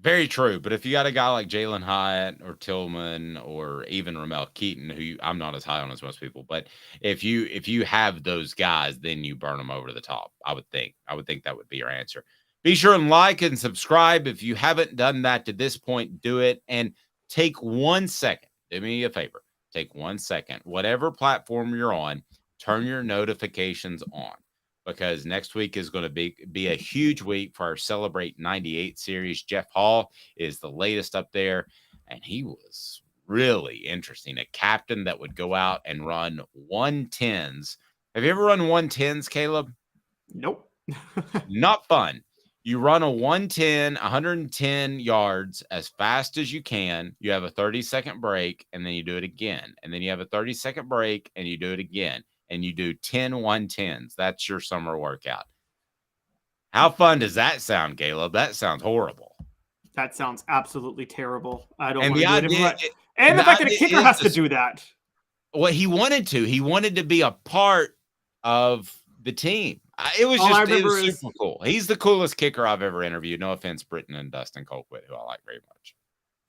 Very true. But if you got a guy like Jalen Hyatt or Tillman or even Ramel Keaton, who I'm not as high on as most people, but if you have those guys, then you burn them over the top. I would think that would be your answer. Be sure and like and subscribe. If you haven't done that to this point, do it. And take 1 second. Do me a favor. Take 1 second. Whatever platform you're on, turn your notifications on, because next week is going to be a huge week for our Celebrate 98 series. Jeff Hall is the latest up there, and he was really interesting. A captain that would go out and run 110s. Have you ever run 110s, Caleb? Nope. Not fun. You run a 110 yards as fast as you can. You have a 30-second break, and then you do it again. And then you have a 30-second break, and you do it again. And you do 10 110s. That's your summer workout. How fun does that sound, Caleb? That sounds horrible. That sounds absolutely terrible. I don't and want the to do idea, it. And the fact that a kicker has to do that. Well, he wanted to be a part of the team. It was super cool. He's the coolest kicker I've ever interviewed. No offense, Britton and Dustin Colquitt, who I like very much.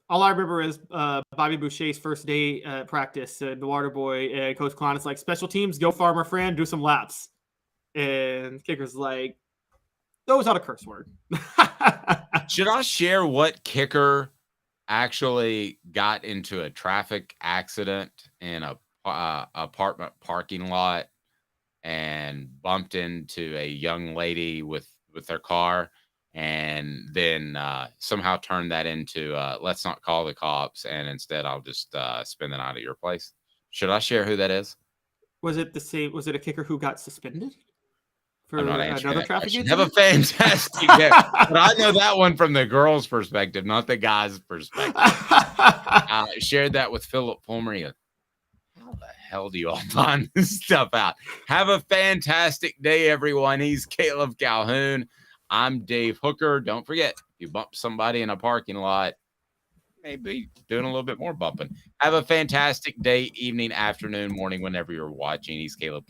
All I remember is Bobby Boucher's first day practice. The water boy, Coach Klein is like, special teams, go farmer friend, do some laps. And kicker's like, that was not a curse word. Should I share what kicker actually got into a traffic accident in a apartment parking lot and bumped into a young lady with their car, and then somehow turned that into let's not call the cops, and instead I'll just spend the night at your place? Should I share who that is? Was it the same? Was it a kicker who got suspended for I'm not answering another traffic incident? Have a fantastic day. But I know that one from the girl's perspective, not the guy's perspective. Shared that with Philip Fulmer. How the hell do you all find this stuff out? Have a fantastic day, everyone. He's Caleb Calhoun. I'm Dave Hooker. Don't forget, if you bump somebody in a parking lot, maybe doing a little bit more bumping. Have a fantastic day, evening, afternoon, morning, whenever you're watching. He's Caleb